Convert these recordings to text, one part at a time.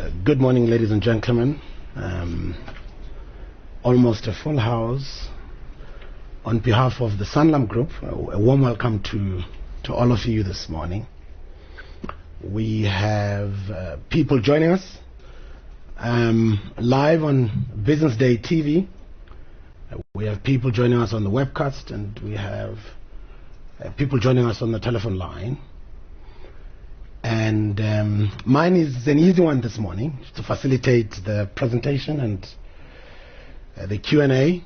Good morning, ladies and gentlemen. Almost a full house. On behalf of the Sanlam Group, a warm welcome to all of you this morning. We have people joining us live on Business Day TV. We have people joining us on the webcast, and we have people joining us on the telephone line. And mine is an easy one this morning to facilitate the presentation and the Q&A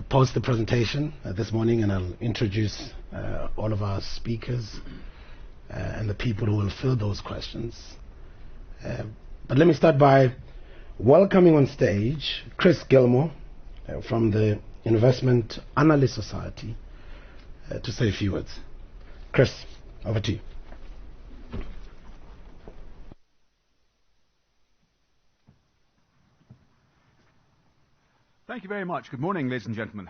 post the presentation this morning, and I'll introduce all of our speakers and the people who will fill those questions. But let me start by welcoming on stage Chris Gilmore from the Investment Analyst Society to say a few words. Chris, over to you. Thank you very much. Good morning, ladies and gentlemen.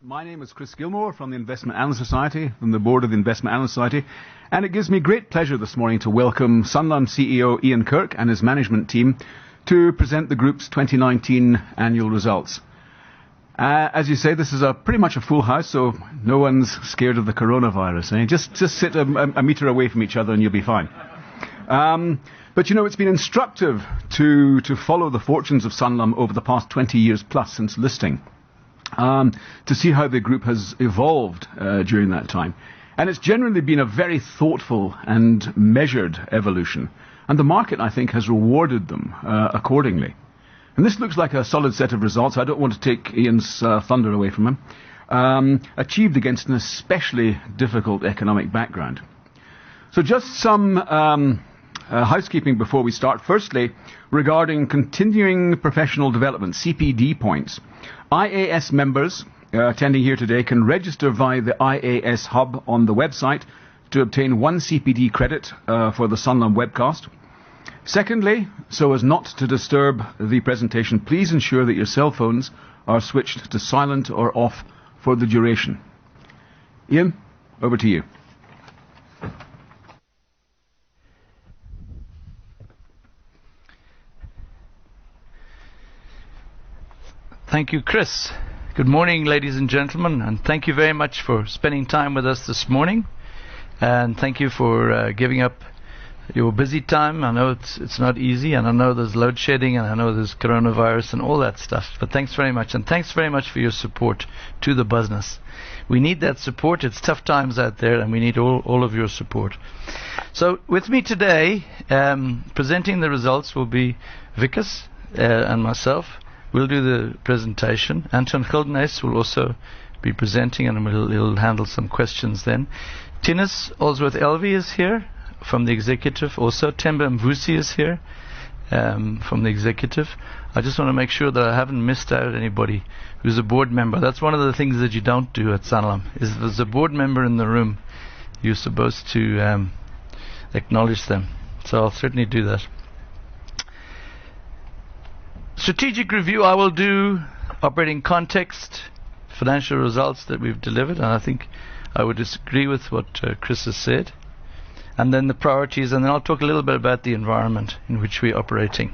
My name is Chris Gilmore from the Investment Analyst Society, from the board of the Investment Analyst Society, and it gives me great pleasure this morning to welcome Sanlam CEO Ian Kirk and his management team to present the group's 2019 annual results. As you say, this is pretty much a full house, so no one's scared of the coronavirus. Eh? Just sit a metre away from each other and you'll be fine. But you know, it's been instructive to follow the fortunes of Sanlam over the past 20 years plus since listing, to see how the group has evolved during that time. And it's generally been a very thoughtful and measured evolution. And the market, I think, has rewarded them accordingly. And this looks like a solid set of results. I don't want to take Ian's thunder away from him. Achieved against an especially difficult economic background. So just some housekeeping before we start. Firstly, regarding continuing professional development, CPD points. IAS members attending here today can register via the IAS hub on the website to obtain 1 CPD credit for the Sanlam webcast. Secondly, so as not to disturb the presentation, please ensure that your cell phones are switched to silent or off for the duration. Ian, over to you. Thank you, Chris. Good morning, ladies and gentlemen, and thank you very much for spending time with us this morning. And thank you for giving up your busy time. I know it's not easy, and I know there's load shedding, and I know there's coronavirus and all that stuff. But thanks very much, and thanks very much for your support to the business. We need that support. It's tough times out there, and we need all of your support. So with me today, presenting the results will be Vikas and myself. We'll do the presentation. Anton Gildenes will also be presenting, and he'll handle some questions then. Tinus Olsworth-Elvey is here from the executive. Also, Temba Mvusi is here from the executive. I just want to make sure that I haven't missed out anybody who's a board member. That's one of the things that you don't do at Sanlam, is if there's a board member in the room, you're supposed to acknowledge them. So I'll certainly do that. Strategic review, I will do operating context, financial results that we've delivered, and I think I would disagree with what Chris has said. And then the priorities, and then I'll talk a little bit about the environment in which we're operating.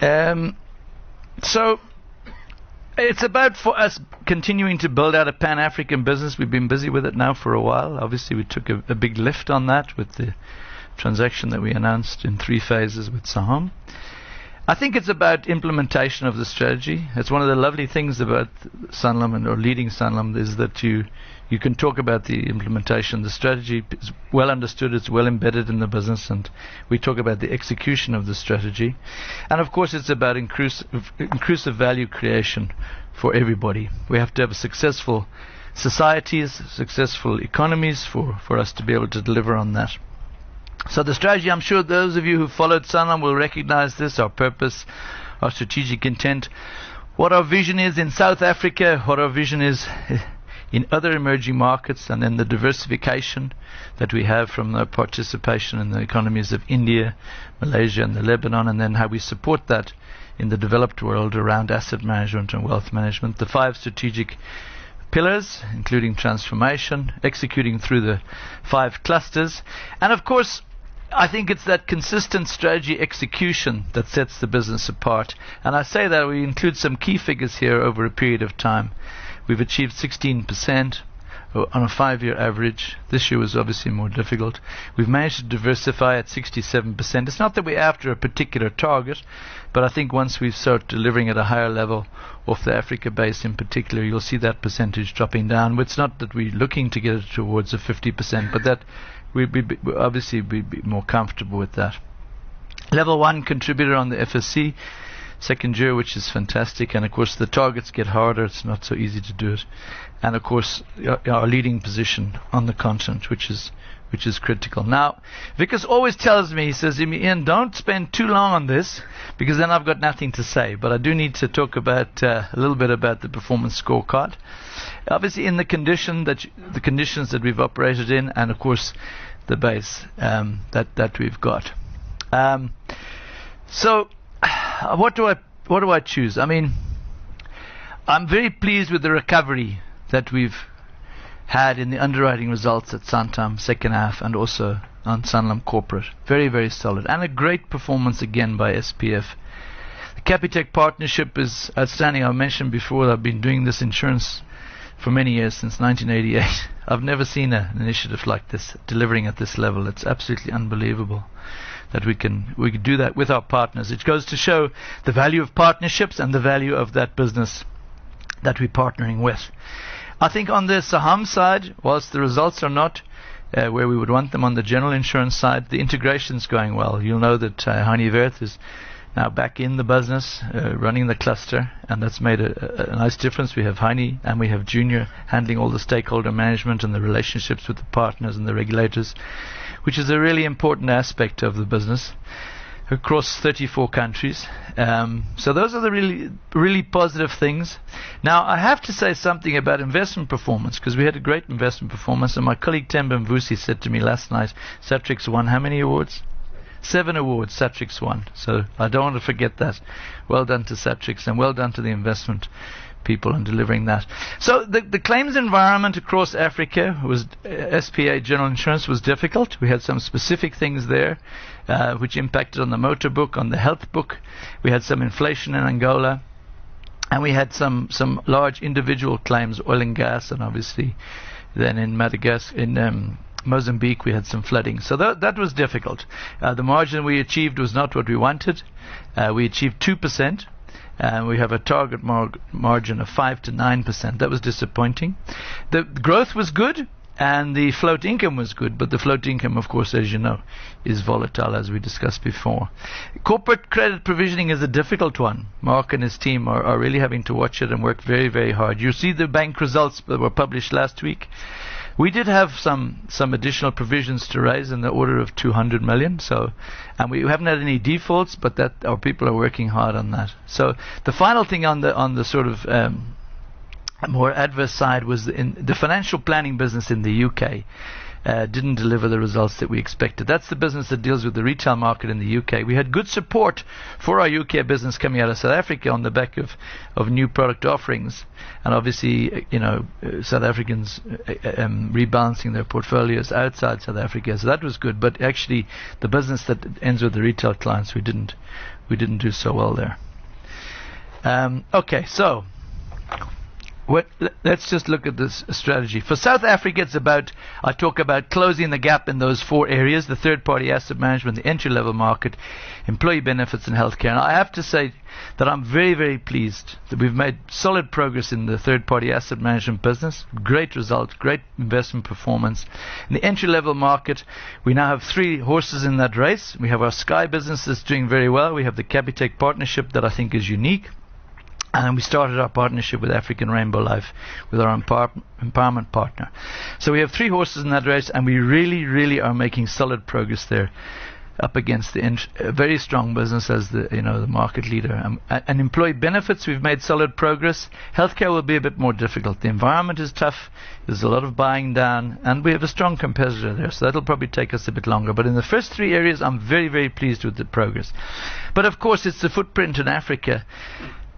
So it's about for us continuing to build out a Pan-African business. We've been busy with it now for a while. Obviously, we took a big lift on that with the transaction that we announced in 3 phases with Saham. I think it's about implementation of the strategy. It's one of the lovely things about Sanlam or leading Sanlam is that you can talk about the implementation. The strategy is well understood, it's well embedded in the business, and we talk about the execution of the strategy. And of course it's about inclusive value creation for everybody. We have to have successful societies, successful economies for us to be able to deliver on that. So the strategy, I'm sure those of you who followed Sanlam will recognize this, our purpose, our strategic intent, what our vision is in South Africa, what our vision is in other emerging markets, and then the diversification that we have from the participation in the economies of India, Malaysia and the Lebanon, and then how we support that in the developed world around asset management and wealth management. The 5 strategic pillars, including transformation, executing through the 5 clusters, and of course I think it's that consistent strategy execution that sets the business apart. And I say that we include some key figures here over a period of time. We've achieved 16% on a 5-year average. This year was obviously more difficult. We've managed to diversify at 67%. It's not that we're after a particular target, but I think once we start delivering at a higher level off the Africa base in particular, you'll see that percentage dropping down. It's not that we're looking to get it towards a 50%, but that we'd be more comfortable with that. Level 1 contributor on the FSC, second year, which is fantastic, and of course the targets get harder. It's not so easy to do it, and of course our leading position on the continent, which is critical. Now, Vickers always tells me, he says, Ian, don't spend too long on this, because then I've got nothing to say. But I do need to talk about a little bit about the performance scorecard. Obviously, in the conditions that we've operated in, and of course the base that we've got. So, what do I choose? I mean, I'm very pleased with the recovery that we've had in the underwriting results at Santam second half, and also on Sanlam Corporate. Very, very solid, and a great performance again by SPF. The Capitec partnership is outstanding. I mentioned before that I've been doing this insurance for many years, since 1988. I've never seen an initiative like this delivering at this level. It's absolutely unbelievable that we can do that with our partners. It goes to show the value of partnerships and the value of that business that we're partnering with. I think on the Saham side, whilst the results are not where we would want them on the general insurance side, the integration's going well. You'll know that Hani Werth is now back in the business, running the cluster, and that's made a nice difference. We have Hani and we have Junior handling all the stakeholder management and the relationships with the partners and the regulators, which is a really important aspect of the business across 34 countries. So those are the really, really positive things. Now, I have to say something about investment performance, because we had a great investment performance, and my colleague Temba Mvusi said to me last night, Satrix won how many awards? 7 awards Satrix won. So I don't want to forget that. Well done to Satrix, and well done to the investment people in delivering that. So the claims environment across Africa was SPA General Insurance was difficult. We had some specific things there which impacted on the motor book, on the health book. We had some inflation in Angola, and we had some large individual claims, oil and gas, and obviously then in Mozambique we had some flooding. So that was difficult. The margin we achieved was not what we wanted. We achieved 2%. We have a target margin of 5 to 9%. That was disappointing. The growth was good, and the float income was good, but the float income, of course, as you know, is volatile, as we discussed before. Corporate credit provisioning is a difficult one. Mark and his team are really having to watch it and work very, very hard. You see the bank results that were published last week. We did have some additional provisions to raise in the order of 200 million. So, and we haven't had any defaults, but that our people are working hard on that. So the final thing on the sort of more adverse side was in the financial planning business in the UK. Didn't deliver the results that we expected. That's the business that deals with the retail market in the UK. We had good support for our UK business coming out of South Africa on the back of new product offerings, and obviously, South Africans rebalancing their portfolios outside South Africa. So that was good. But actually, the business that ends with the retail clients, we didn't do so well there. Okay, so. Let's just look at this strategy. For South Africa, I talk about closing the gap in those 4 areas: the third-party asset management, the entry-level market, employee benefits, and healthcare. And I have to say that I'm very, very pleased that we've made solid progress in the third-party asset management business. Great results, great investment performance. In the entry-level market, we now have 3 horses in that race. We have our Sky business that's doing very well. We have the Capitec partnership that I think is unique. And we started our partnership with African Rainbow Life with our empowerment partner. So we have 3 horses in that race, and we really, really are making solid progress there, up against the very strong business as the market leader. And employee benefits, we've made solid progress. Healthcare will be a bit more difficult. The environment is tough. There's a lot of buying down, and we have a strong competitor there. So that'll probably take us a bit longer. But in the first 3 areas, I'm very, very pleased with the progress. But of course, it's the footprint in Africa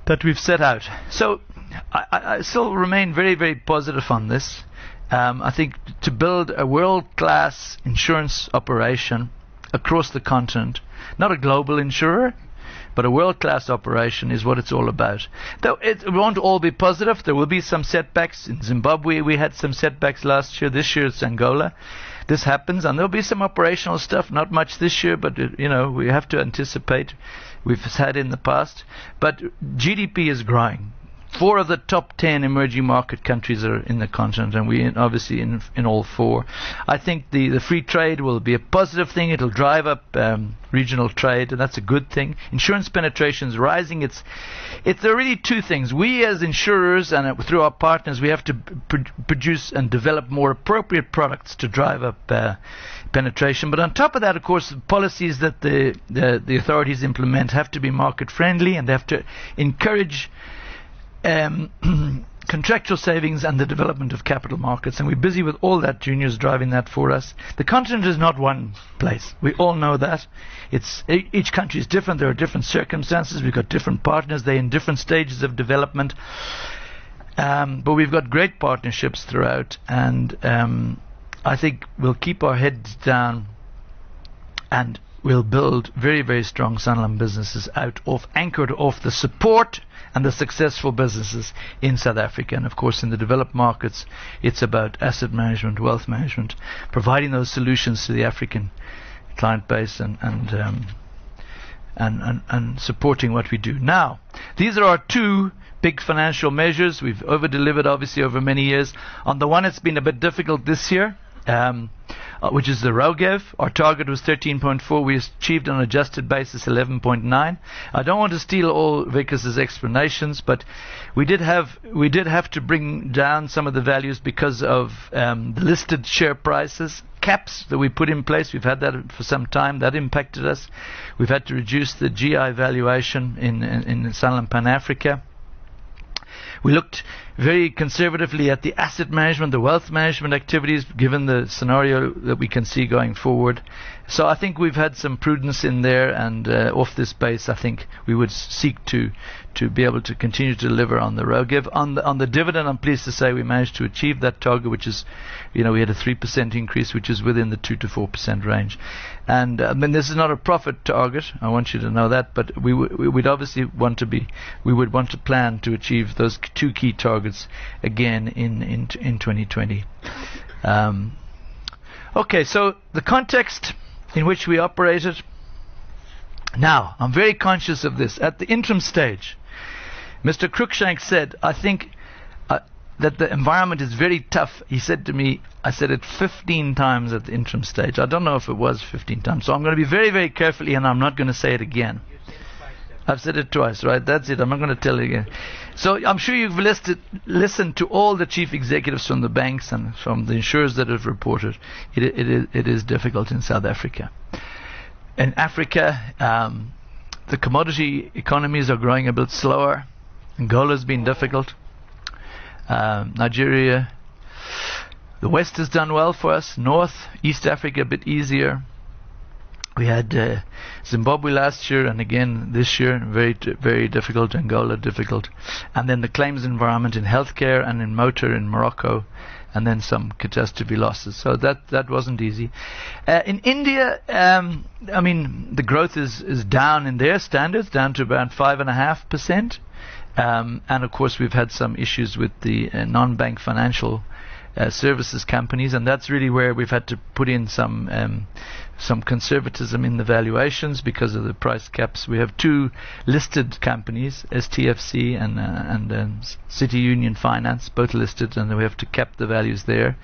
that we've set out. So I still remain very, very positive on this. I think to build a world-class insurance operation across the continent. Not a global insurer, but a world-class operation is what it's all about. Though it won't all be positive. There will be some setbacks. In Zimbabwe, we had some setbacks last year. This year, it's Angola. This happens, and there'll be some operational stuff. Not much this year, but we have to anticipate. We've had in the past. But GDP is growing. 4 of the top 10 emerging market countries are in the continent, and we obviously in all 4. I think the free trade will be a positive thing. It'll drive up regional trade, and that's a good thing. Insurance penetration is rising. There are really 2 things. We as insurers and through our partners, we have to produce and develop more appropriate products to drive up penetration. But on top of that, of course, the policies that the authorities implement have to be market friendly, and they have to encourage contractual savings and the development of capital markets, and we're busy with all that. Junior's driving that for us. The continent is not one place. We all know that. Each country is different. There are different circumstances. We've got different partners. They're in different stages of development. But we've got great partnerships throughout, and I think we'll keep our heads down and we'll build very, very strong Sanlam businesses anchored off the support and the successful businesses in South Africa. And of course, in the developed markets, it's about asset management, wealth management, providing those solutions to the African client base and supporting what we do. Now, these are our 2 big financial measures. We've over-delivered, obviously, over many years. On the one, it's been a bit difficult this year, which is the ROGEV. Our target was 13.4. We achieved on an adjusted basis 11.9. I don't want to steal all Vickers' explanations, but we did have to bring down some of the values because of the listed share prices caps that we put in place. We've had that for some time. That impacted us. We've had to reduce the GI valuation in Sanlam Pan Africa. We looked very conservatively at the asset management, the wealth management activities, given the scenario that we can see going forward. So I think we've had some prudence in there, and off this base, I think we would seek to be able to continue to deliver on the ROGEV. On the dividend, I'm pleased to say we managed to achieve that target, which is, we had a 3% increase, which is within the 2 to 4% range. And I mean, this is not a profit target. I want you to know that, but we would obviously want to plan to achieve those 2 key targets again in 2020. Okay, so the context in which we operated. Now, I'm very conscious of this. At the interim stage, Mr. Cruikshank said, I think that the environment is very tough. He said to me, I said it 15 times at the interim stage. I don't know if it was 15 times. So I'm going to be very, very carefully, and I'm not going to say it again. I've said it twice, right? That's it. I'm not going to tell it again. So I'm sure you've listened to all the chief executives from the banks and from the insurers that have reported. It is difficult in South Africa. In Africa, the commodity economies are growing a bit slower. Angola's been difficult. Nigeria, the West has done well for us. North, East Africa a bit easier. We had Zimbabwe last year, and again this year, very, very difficult. Angola, difficult. And then the claims environment in healthcare and in motor in Morocco, and then some catastrophe losses. So that wasn't easy. In India, I mean, the growth is down in their standards, down to about 5.5%. And of course, we've had some issues with the non-bank financial services companies, and that's really where we've had to put in some conservatism in the valuations because of the price caps. We have 2 listed companies, STFC and City Union Finance, both listed, and we have to cap the values there,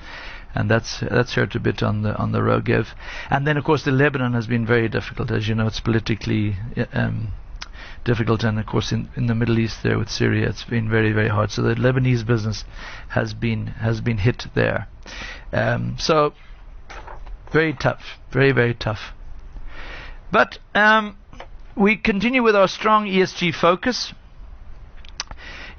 and that's hurt a bit on the ROGEV. And then of course the Lebanon has been very difficult. As you know, it's politically difficult, and of course in the Middle East there with Syria, it's been very, very hard. So the Lebanese business has been hit there. So very tough, very, very tough. But we continue with our strong ESG focus.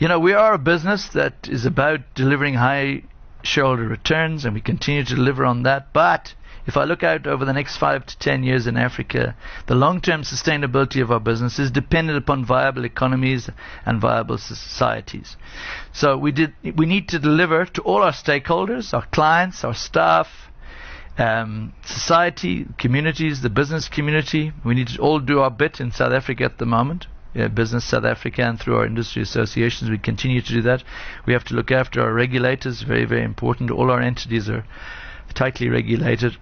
We are a business that is about delivering high shareholder returns, and we continue to deliver on that. But if I look out over the next 5 to 10 years in Africa, the long-term sustainability of our business is dependent upon viable economies and viable societies. So we need to deliver to all our stakeholders, our clients, our staff, society, communities, the business community. We need to all do our bit in South Africa at the moment. Business South Africa, and through our industry associations we continue to do that. We have to look after our regulators, very, very important. All our entities are tightly regulated,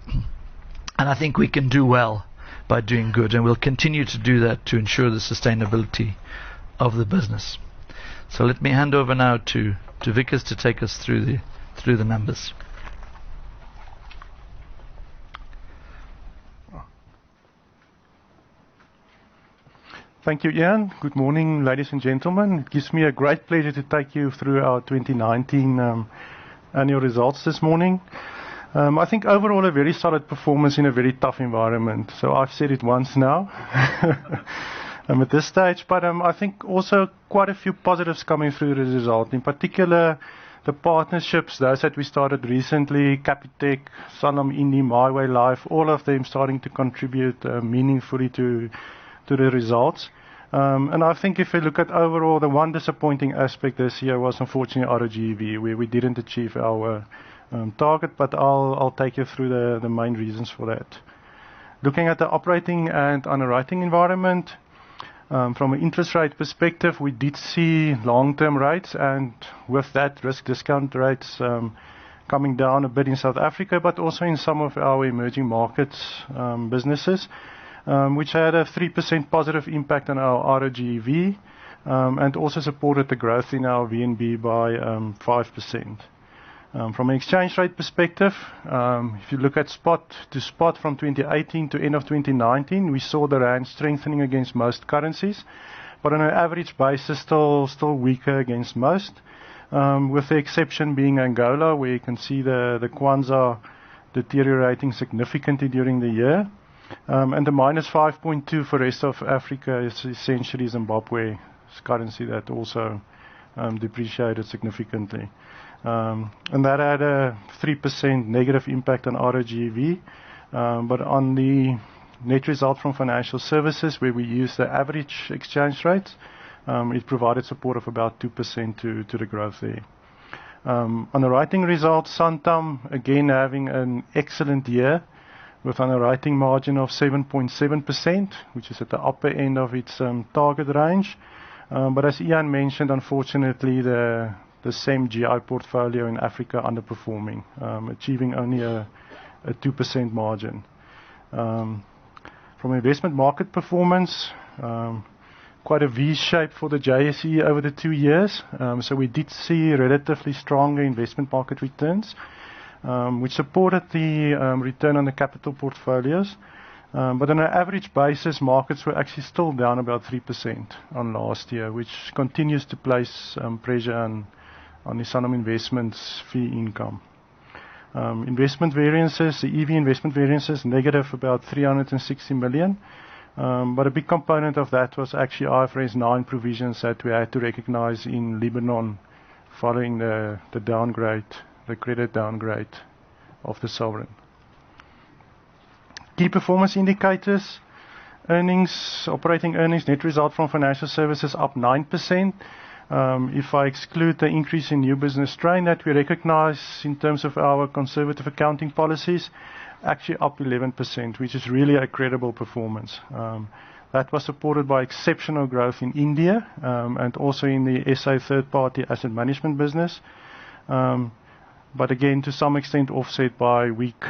and I think we can do well by doing good, and we'll continue to do that to ensure the sustainability of the business. So let me hand over now to Vickers to take us through the numbers. Thank you, Ian. Good morning, ladies and gentlemen. It gives me a great pleasure to take you through our 2019 annual results this morning. I think overall a very solid performance in a very tough environment. So I've said it once now at this stage, but I think also quite a few positives coming through the result. In particular, the partnerships, those that we started recently, Capitec, Sanlam, Indie, My Way Life, all of them starting to contribute meaningfully to the results. And I think if we look at overall, the one disappointing aspect this year was unfortunately ROGV, where we didn't achieve our target, but I'll take you through the main reasons for that. Looking at the operating and underwriting environment, from an interest rate perspective, we did see long-term rates, and with that risk discount rates coming down a bit in South Africa, but also in some of our emerging markets businesses, which had a 3% positive impact on our ROGV, and also supported the growth in our VNB by 5%. From an exchange rate perspective, if you look at spot to spot from 2018 to end of 2019, we saw the rand strengthening against most currencies, but on an average basis still weaker against most, with the exception being Angola, where you can see the Kwanza deteriorating significantly during the year. And the minus 5.2 for rest of Africa is essentially Zimbabwe's currency that also depreciated significantly. And that had a 3% negative impact on ROGV, but on the net result from financial services, where we use the average exchange rates, it provided support of about 2% to the growth there. On the writing results, Santam again having an excellent year, with an underwriting margin of 7.7%, which is at the upper end of its target range. But as Ian mentioned, unfortunately, the same GI portfolio in Africa underperforming, achieving only a 2% margin. From investment market performance, quite a V-shape for the JSE over the 2 years. So we did see relatively stronger investment market returns, which supported the return on the capital portfolios. But on an average basis, markets were actually still down about 3% on last year, which continues to place pressure on the Sanlam Investments fee income. Investment variances, the EV investment variances, negative about 360 million. But a big component of that was actually IFRS 9 provisions that we had to recognize in Lebanon following the downgrade, the credit downgrade of the sovereign. Key performance indicators, earnings, operating earnings, net result from financial services up 9%. If I exclude the increase in new business strain that we recognize in terms of our conservative accounting policies, actually up 11%, which is really a credible performance. That was supported by exceptional growth in India, and also in the SA third-party asset management business. But again, to some extent offset by weak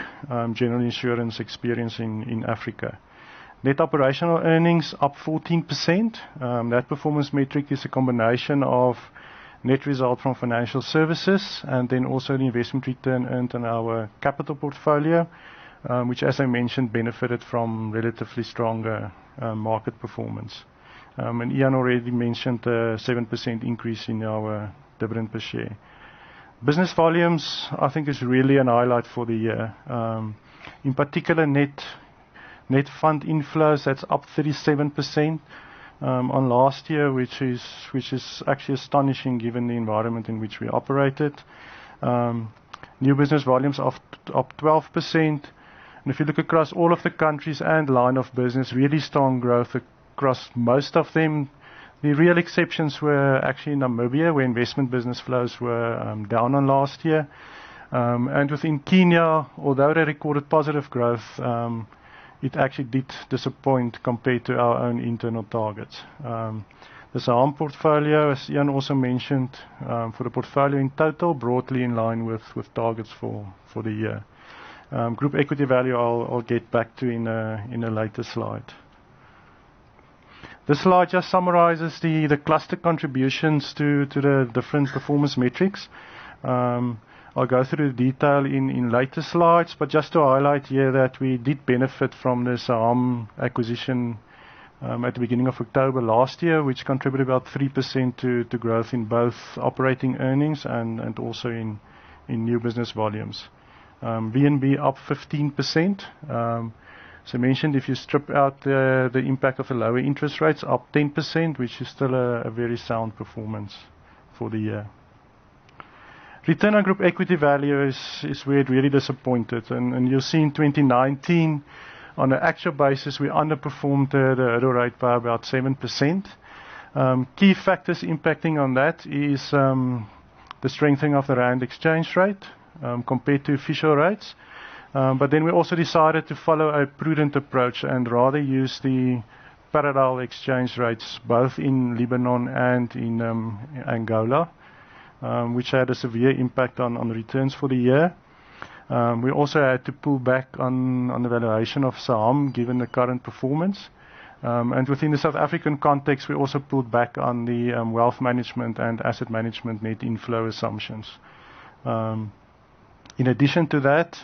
general insurance experience in Africa. Net operational earnings up 14%. That performance metric is a combination of net result from financial services and then also the investment return earned on our capital portfolio, which, as I mentioned, benefited from relatively stronger market performance. And Ian already mentioned the 7% increase in our dividend per share. Business volumes, I think, is really an highlight for the year. In particular, net fund inflows, that's up 37% on last year, which is actually astonishing given the environment in which we operated. New business volumes up 12%. And if you look across all of the countries and line of business, really strong growth across most of them. The real exceptions were actually in Namibia, where investment business flows were down on last year. And within Kenya, although they recorded positive growth, it actually did disappoint compared to our own internal targets. The Sanlam portfolio, as Ian also mentioned, for the portfolio in total, broadly in line with targets for the year. Group equity value I'll get back to in a later slide. This slide just summarizes the cluster contributions to the different performance metrics. I'll go through the detail in later slides, but just to highlight here that we did benefit from the Sanlam acquisition at the beginning of October last year, which contributed about 3% to growth in both operating earnings and also in new business volumes. VNB up 15%. So I mentioned if you strip out the impact of the lower interest rates, up 10%, which is still a very sound performance for the year. Return on group equity value is where it really disappointed, and you'll see in 2019 on an actual basis we underperformed the hurdle rate by about 7%. Key factors impacting on that is the strengthening of the rand exchange rate compared to official rates. But then we also decided to follow a prudent approach and rather use the parallel exchange rates both in Lebanon and in Angola, which had a severe impact on returns for the year. We also had to pull back on the valuation of Sanlam given the current performance. And within the South African context, we also pulled back on the wealth management and asset management net inflow assumptions. In addition to that,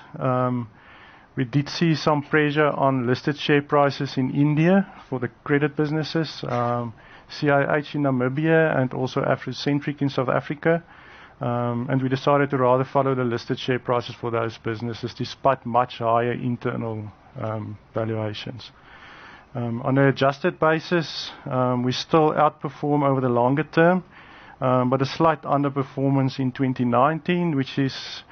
we did see some pressure on listed share prices in India for the credit businesses, CIH in Namibia and also Afrocentric in South Africa. And we decided to rather follow the listed share prices for those businesses despite much higher internal valuations. On an adjusted basis, we still outperform over the longer term, but a slight underperformance in 2019, which is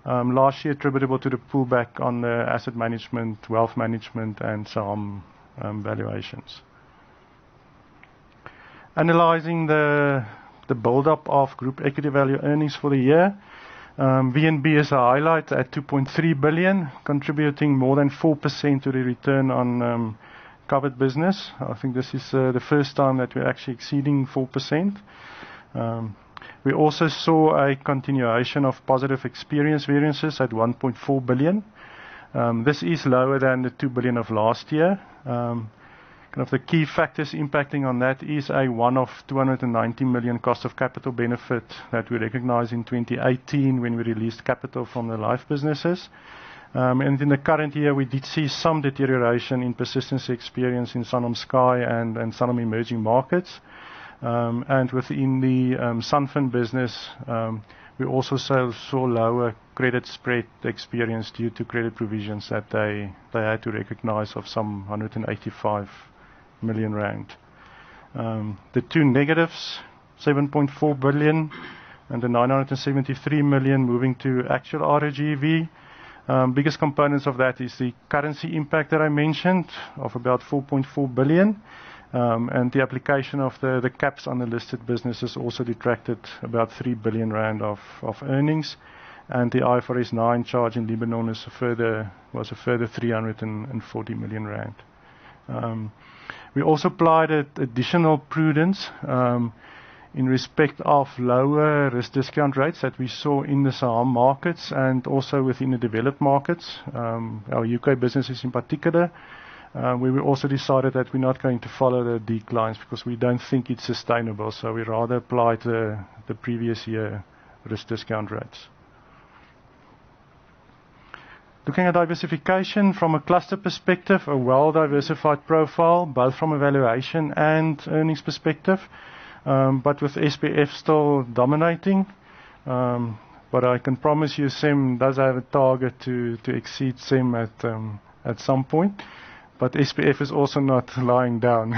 largely attributable to the pullback on the asset management, wealth management and some valuations. Analyzing the build-up of group equity value earnings for the year, VNB is a highlight at 2.3 billion, contributing more than 4% to the return on covered business. I think this is the first time that we're actually exceeding 4%. We also saw a continuation of positive experience variances at 1.4 billion. This is lower than the 2 billion of last year. Kind of the key factors impacting on that is a one-off 290 million cost of capital benefit that we recognized in 2018 when we released capital from the life businesses. And in the current year, we did see some deterioration in persistency experience in Sanlam Sky and Sanlam Emerging Markets. And within the Sunfin business, we also saw lower credit spread experience due to credit provisions that they had to recognize of some 185 million rand. The two negatives, 7.4 billion and the 973 million moving to actual ROGV. Biggest components of that is the currency impact that I mentioned of about 4.4 billion. And the application of the caps on the listed businesses also detracted about 3 billion rand of earnings. And the IFRS 9 charge in Lebanon was a further 340 million rand. We also applied additional prudence in respect of lower risk discount rates that we saw in the Sanlam markets and also within the developed markets, our UK businesses in particular. We also decided that we're not going to follow the declines because we don't think it's sustainable, so we rather applied the previous year risk discount rates. Looking at diversification from a cluster perspective, a well-diversified profile, both from a valuation and earnings perspective, but with SPF still dominating. But I can promise you SEM does have a target to exceed SEM at some point. But SPF is also not lying down.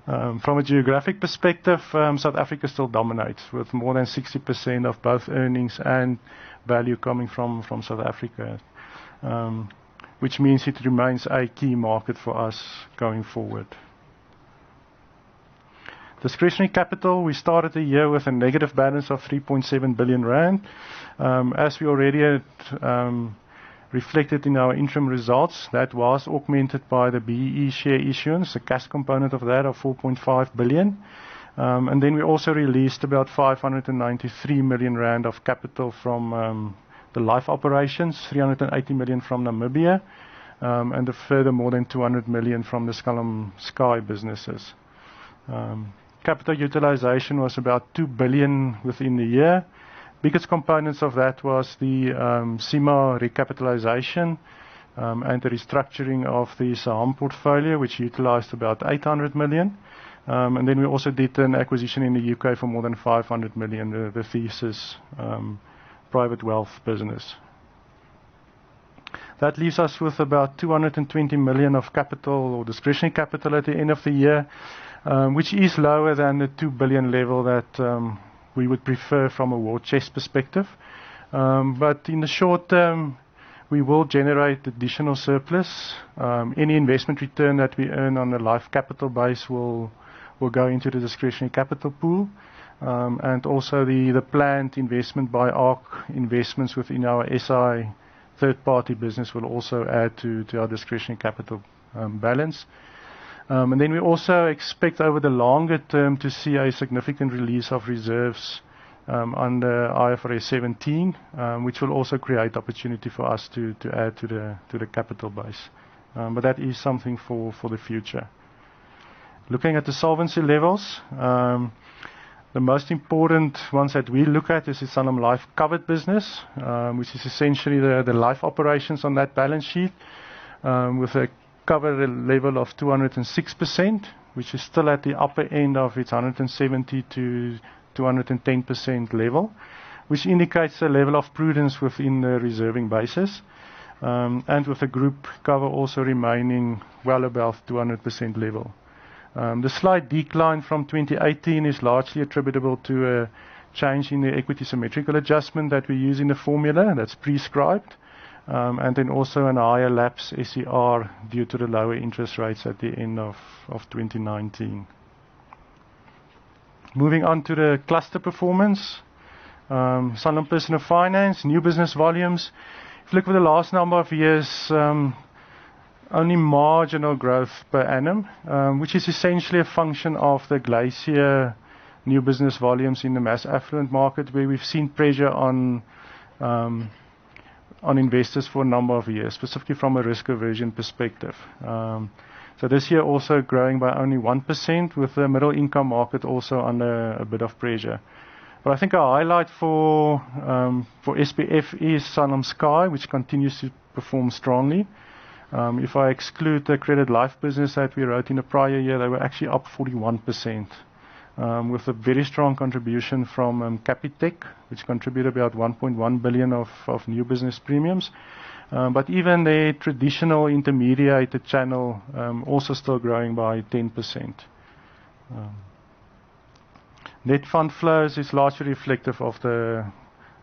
From a geographic perspective, South Africa still dominates with more than 60% of both earnings and value coming from South Africa, which means it remains a key market for us going forward. Discretionary capital, we started the year with a negative balance of 3.7 billion rand. As we already had reflected in our interim results, that was augmented by the BEE share issuance, the cash component of that of 4.5 billion. And then we also released about 593 million rand of capital from the life operations, 380 million from Namibia, and a further more than 200 million from the Sanlam Sky businesses. Capital utilization was about 2 billion within the year. Biggest components of that was the CIMA recapitalization and the restructuring of the Saham portfolio, which utilized about 800 million. And then we also did an acquisition in the UK for more than 500 million, the Thesis private wealth business. That leaves us with about 220 million of capital or discretionary capital at the end of the year, which is lower than the 2 billion level that we would prefer from a war chest perspective. But in the short term, we will generate additional surplus. Any investment return that we earn on the life capital base will go into the discretionary capital pool. And also the planned investment by ARC investments within our SI third-party business will also add to our discretionary capital balance. And then we also expect over the longer term to see a significant release of reserves under IFRS 17, which will also create opportunity for us to add to the capital base. But that is something for the future. Looking at the solvency levels, the most important ones that we look at is the Sanlam Life covered business, which is essentially the life operations on that balance sheet, with a cover level of 206%, which is still at the upper end of its 170 to 210% level, which indicates a level of prudence within the reserving basis, and with the group cover also remaining well above 200% level. The slight decline from 2018 is largely attributable to a change in the equity symmetrical adjustment that we use in the formula that's prescribed, and then also an higher lapse SCR due to the lower interest rates at the end of 2019. Moving on to the cluster performance, Sanlam Personal Finance, new business volumes. If you look for the last number of years, only marginal growth per annum, which is essentially a function of the Glacier new business volumes in the mass affluent market, where we've seen pressure on investors for a number of years, specifically from a risk aversion perspective. So this year also growing by only 1%, with the middle income market also under a bit of pressure. But I think a highlight for SPF is Sanlam Sky, which continues to perform strongly. If I exclude the credit life business that we wrote in the prior year, they were actually up 41%, with a very strong contribution from Capitec, which contributed about 1.1 billion of new business premiums. But even the traditional intermediated channel also still growing by 10%. Net fund flows is largely reflective of the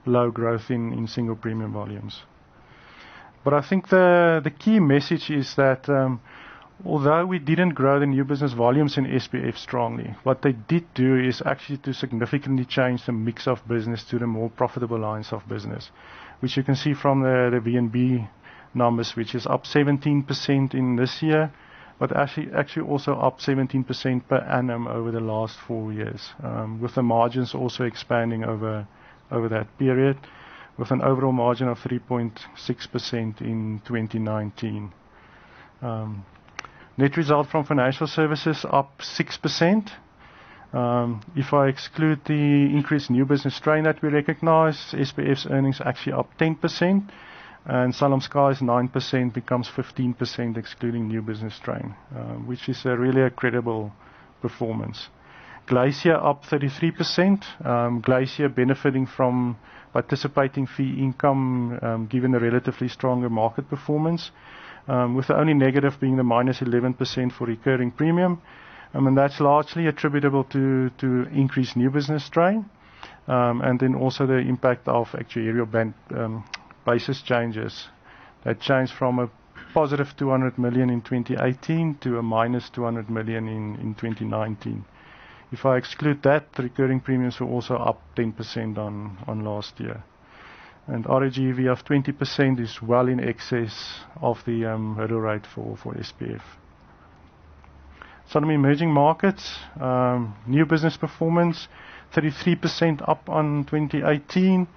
low growth in single premium volumes. But I think the key message is that although we didn't grow the new business volumes in SPF strongly, what they did do is actually to significantly change the mix of business to the more profitable lines of business, which you can see from the VNB numbers, which is up 17% in this year, but actually also up 17% per annum over the last 4 years, with the margins also expanding over that period, with an overall margin of 3.6% in 2019. Net result from financial services up 6%. If I exclude the increased new business strain that we recognize, SPF's earnings actually up 10%, and Sanlam Sky's 9% becomes 15% excluding new business strain, which is really a credible performance. Glacier up 33%, Glacier benefiting from participating fee income given the relatively stronger market performance, with the only negative being the minus 11% for recurring premium. And that's largely attributable to increased new business strain, and then also the impact of actuarial basis changes that changed from a positive 200 million in 2018 to a minus 200 million in 2019. If I exclude that, the recurring premiums were also up 10% on last year. And ROGV of 20% is well in excess of the hurdle rate for SPF. Some emerging markets, new business performance, 33% up on 2018,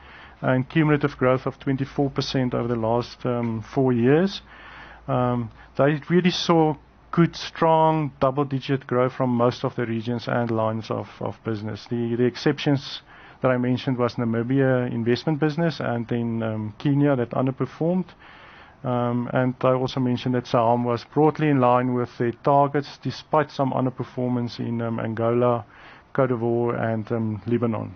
and cumulative growth of 24% over the last 4 years. They really saw good, strong, double-digit growth from most of the regions and lines of business. The exceptions that I mentioned was Namibia investment business, and then Kenya that underperformed. And I also mentioned that Saham was broadly in line with their targets, despite some underperformance in Angola, Côte d'Ivoire, and Lebanon.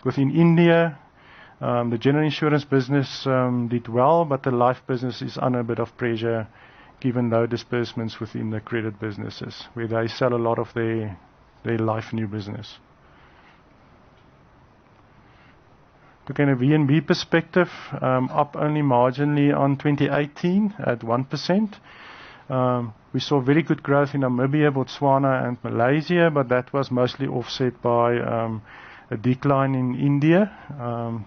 Within India, the general insurance business did well, but the life business is under a bit of pressure given low disbursements within the credit businesses, where they sell a lot of their life new business. Looking at a VNB perspective, up only marginally on 2018 at 1%. We saw very good growth in Namibia, Botswana and Malaysia, but that was mostly offset by a decline in India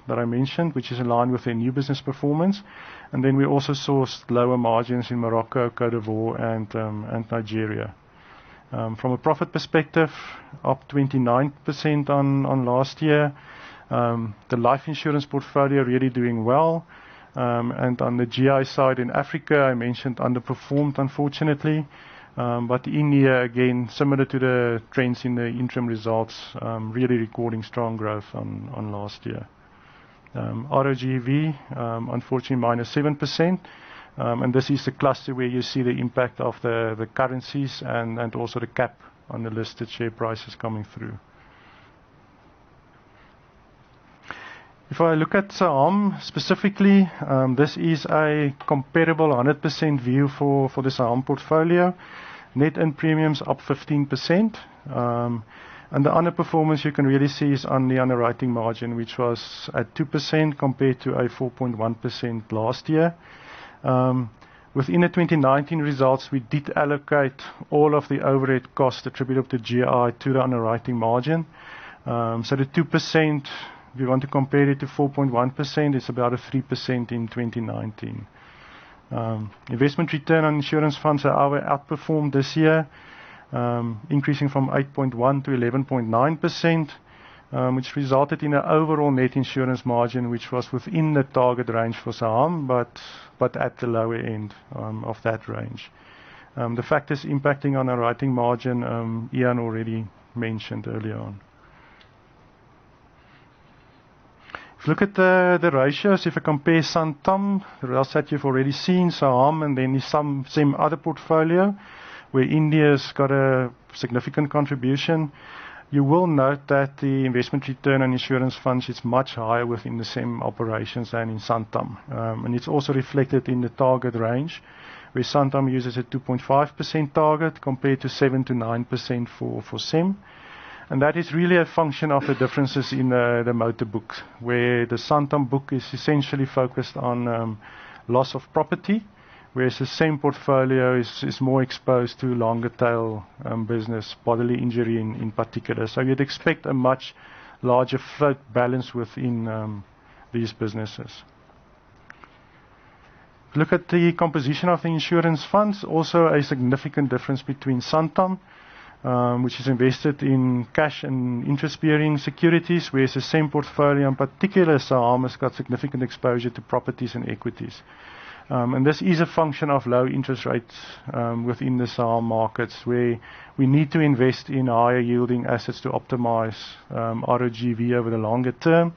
that I mentioned, which is in line with their new business performance. And then we also saw lower margins in Morocco, Côte d'Ivoire and Nigeria. From a profit perspective, up 29% on last year. The life insurance portfolio really doing well. And on the GI side in Africa, I mentioned underperformed, unfortunately. But India, again, similar to the trends in the interim results, really recording strong growth on last year. ROGV, unfortunately, -7%. And this is the cluster where you see the impact of the currencies and also the cap on the listed share prices coming through. If I look at Saham specifically, this is a comparable 100% view for the Saham portfolio. Net earned premiums up 15%. And the underperformance you can really see is on the underwriting margin, which was at 2% compared to a 4.1% last year. Within the 2019 results, we did allocate all of the overhead costs attributable to GI to the underwriting margin. So the 2%, if you want to compare it to 4.1%, it's about a 3% in 2019. Investment return on insurance funds, however, outperformed this year, increasing from 8.1 to 11.9%, which resulted in an overall net insurance margin which was within the target range for Saham, but at the lower end of that range. The factors impacting on our writing margin, Ian already mentioned earlier on. If you look at the ratios, if I compare Sanlam, the results that you've already seen, Saham, and then some other portfolio, where India's got a significant contribution, you will note that the investment return on insurance funds is much higher within the same operations than in Sanlam. And it's also reflected in the target range, where Sanlam uses a 2.5% target compared to 7 to 9% for SEM. And that is really a function of the differences in the motor book, where the Sanlam book is essentially focused on loss of property, whereas the same portfolio is more exposed to longer tail business, bodily injury in particular. So you'd expect a much larger float balance within these businesses. Look at the composition of the insurance funds, also a significant difference between Sanlam, which is invested in cash and interest-bearing securities, whereas the same portfolio, in particular Saham, has got significant exposure to properties and equities. And this is a function of low interest rates within the Saham markets, where we need to invest in higher yielding assets to optimize ROGV over the longer term.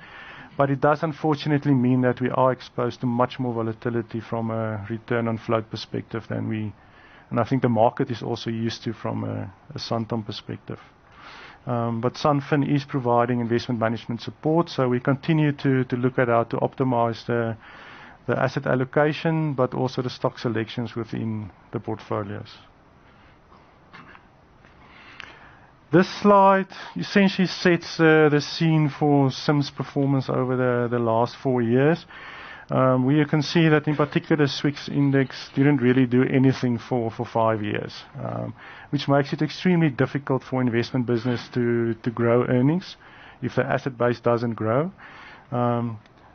But it does unfortunately mean that we are exposed to much more volatility from a return on float perspective than and I think the market is also used to from a Sanlam perspective. But Sunfin is providing investment management support, so we continue to look at how to optimize the asset allocation, but also the stock selections within the portfolios. This slide essentially sets the scene for SIM's performance over the last 4 years. where you can see that in particular the Swiss index didn't really do anything for 5 years, which makes it extremely difficult for investment business to grow earnings if the asset base doesn't grow.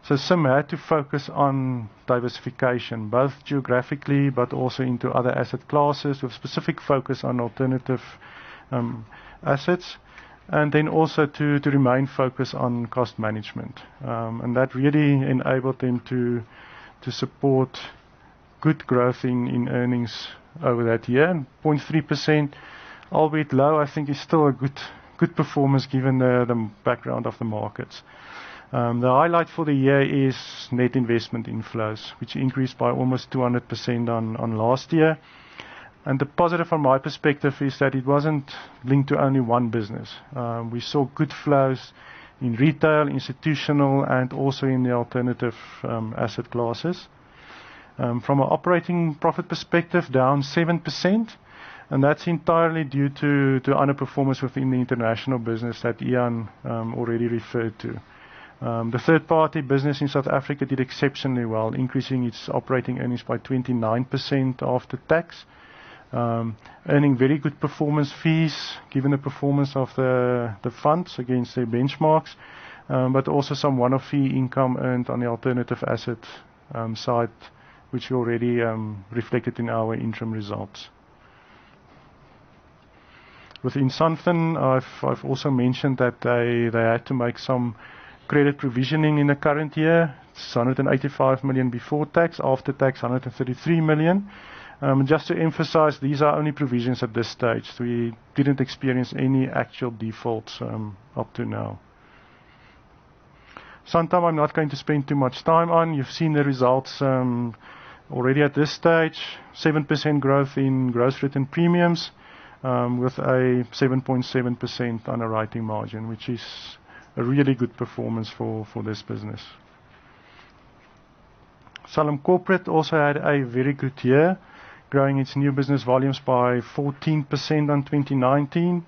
So SIM had to focus on diversification, both geographically but also into other asset classes, with specific focus on alternative assets, and then also to remain focused on cost management. And that really enabled them to support good growth in earnings over that year. And 0.3%, albeit low, I think is still a good performance given the background of the markets. The highlight for the year is net investment inflows, which increased by almost 200% on last year. And the positive from my perspective is that it wasn't linked to only one business. We saw good flows in retail, institutional, and also in the alternative asset classes. From an operating profit perspective, down 7%, and that's entirely due to underperformance within the international business that Ian already referred to. The third-party business in South Africa did exceptionally well, increasing its operating earnings by 29% after tax, earning very good performance fees given the performance of the funds against their benchmarks, but also some one-off fee income earned on the alternative asset side, which we already reflected in our interim results. Within Sanlam, I've also mentioned that they had to make some credit provisioning in the current year. It's 185 million before tax, after tax 133 million. Just to emphasize, these are only provisions at this stage. So we didn't experience any actual defaults up to now. Sanlam I'm not going to spend too much time on. You've seen the results already at this stage. 7% growth in gross written premiums with a 7.7% underwriting margin, which is a really good performance for this business. Sanlam Corporate also had a very good year, growing its new business volumes by 14% on 2019,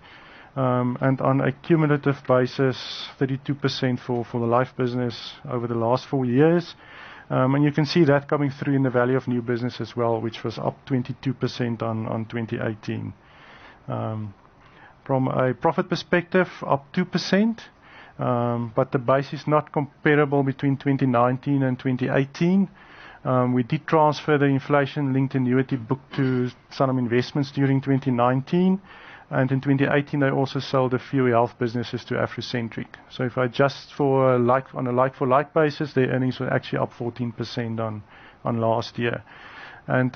and on a cumulative basis 32% for the life business over the last 4 years. And you can see that coming through in the value of new business as well, which was up 22% on 2018. From a profit perspective, up 2%. But the base is not comparable between 2019 and 2018. We did transfer the inflation-linked annuity book to Sanlam Investments during 2019, and in 2018 they also sold a few health businesses to Afrocentric. So if I adjust for on a like-for-like basis, their earnings were actually up 14% on last year. And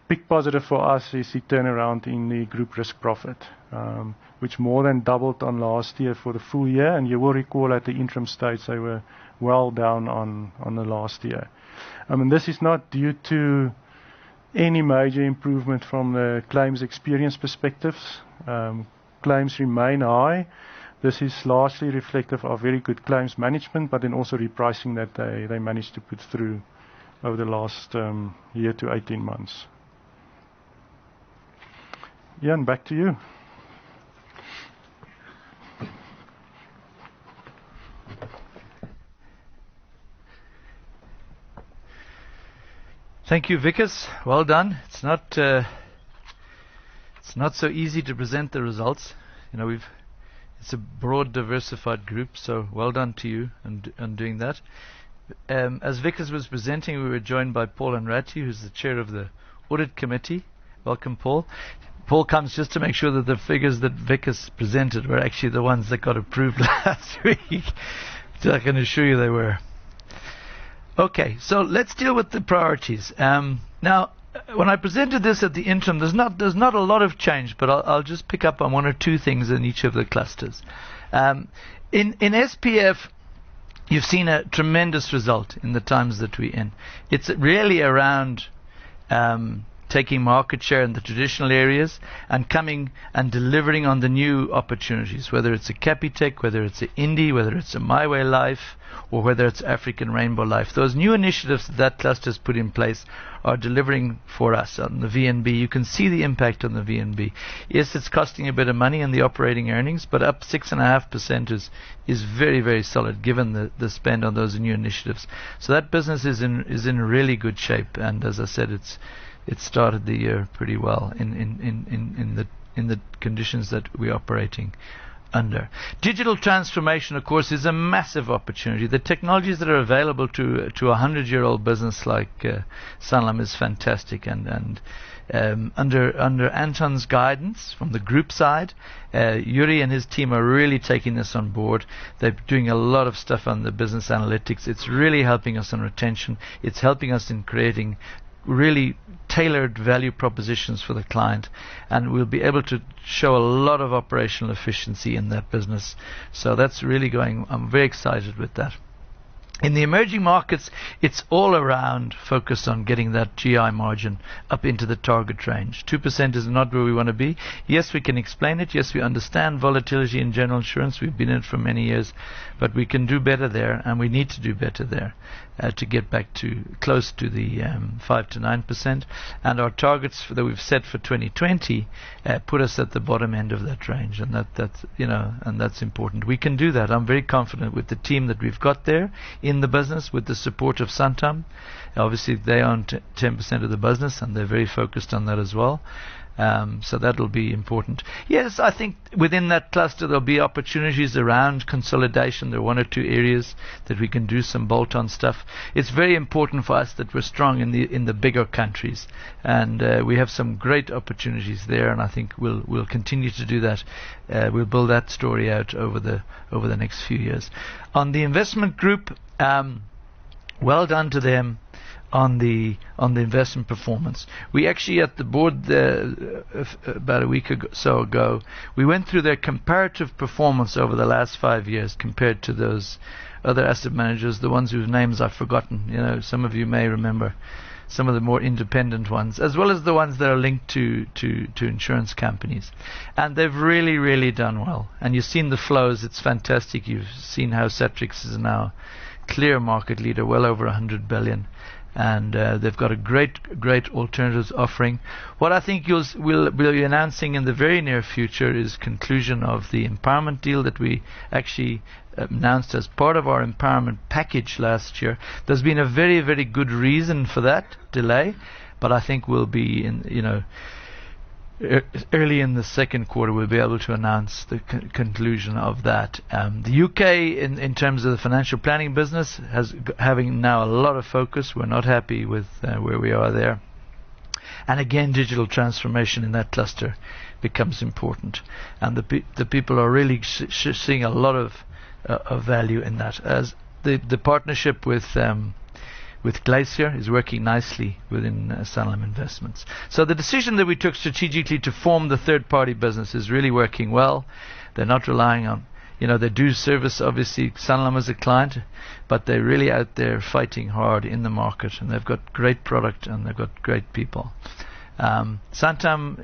big positive for us is the turnaround in the group risk profit, which more than doubled on last year for the full year. And you will recall at the interim stage they were well down on the last year. And this is not due to any major improvement from the claims experience perspectives. Claims remain high. This is largely reflective of very good claims management, but then also repricing that they managed to put through over the last year to 18 months. Ian, back to you. Thank you, Vickers. Well done. It's not so easy to present the results. You know, it's a broad, diversified group. So well done to you on doing that. As Vickers was presenting, we were joined by Paul Anrati, who's the chair of the audit committee. Welcome, Paul. Paul comes just to make sure that the figures that Vickers presented were actually the ones that got approved last week. So I can assure you they were. Okay, so let's deal with the priorities. Now, when I presented this at the interim, there's not a lot of change, but I'll just pick up on one or two things in each of the clusters. In SPF, you've seen a tremendous result in the times that we're in. It's really around taking market share in the traditional areas and coming and delivering on the new opportunities, whether it's a Capitec, whether it's a Indy, whether it's a My Way Life, or whether it's African Rainbow Life. Those new initiatives that cluster has put in place are delivering for us on the VNB. You can see the impact on the VNB. Yes, it's costing a bit of money in the operating earnings, but up 6.5% is very, very solid given the spend on those new initiatives. So that business is in really good shape, and as I said, it started the year pretty well in the conditions that we're operating under. Digital transformation, of course, is a massive opportunity. The technologies that are available to a 100-year-old business like Sanlam is fantastic, and under Anton's guidance from the group side, Yuri and his team are really taking this on board. They're doing a lot of stuff on the business analytics. It's really helping us on retention. It's helping us in creating really tailored value propositions for the client, and we'll be able to show a lot of operational efficiency in that business. So that's really going, I'm very excited with that. In the emerging markets, it's all around focused on getting that GI margin up into the target range. 2% is not where we want to be. Yes, we can explain it. Yes, we understand volatility in general insurance. We've been in it for many years, but we can do better there, and we need to do better there to get back to close to the 5 to 9%. And our targets that we've set for 2020 put us at the bottom end of that range, and that's important. We can do that. I'm very confident with the team that we've got there in the business, with the support of Santam. Obviously, they own 10% of the business, and they're very focused on that as well. So that'll be important. Yes, I think within that cluster there'll be opportunities around consolidation. There are one or two areas that we can do some bolt-on stuff. It's very important for us that we're strong in the bigger countries, and we have some great opportunities there, and I think we'll continue to do that. We'll build that story out over the next few years. On the investment group, well done to them on the investment performance. We actually at the board about a week ago, we went through their comparative performance over the last 5 years compared to those other asset managers, the ones whose names I've forgotten. Some of you may remember some of the more independent ones, as well as the ones that are linked to insurance companies. And they've really, really done well. And you've seen the flows. It's fantastic. You've seen how Satrix is now clear market leader, well over 100 billion. And they've got a great alternatives offering. What I think we'll be announcing in the very near future is conclusion of the empowerment deal that we actually announced as part of our empowerment package last year. There's been a very, very good reason for that delay, but I think we'll be early in the second quarter we'll be able to announce the conclusion of that. The UK in terms of the financial planning business having now a lot of focus. We're not happy with where we are there, and again digital transformation in that cluster becomes important, and the people are really seeing a lot of value in that, as the partnership with Glacier is working nicely within Sanlam Investments. So the decision that we took strategically to form the third-party business is really working well. They're not relying on, they do service, obviously, Sanlam as a client, but they're really out there fighting hard in the market, and they've got great product, and they've got great people. Santam,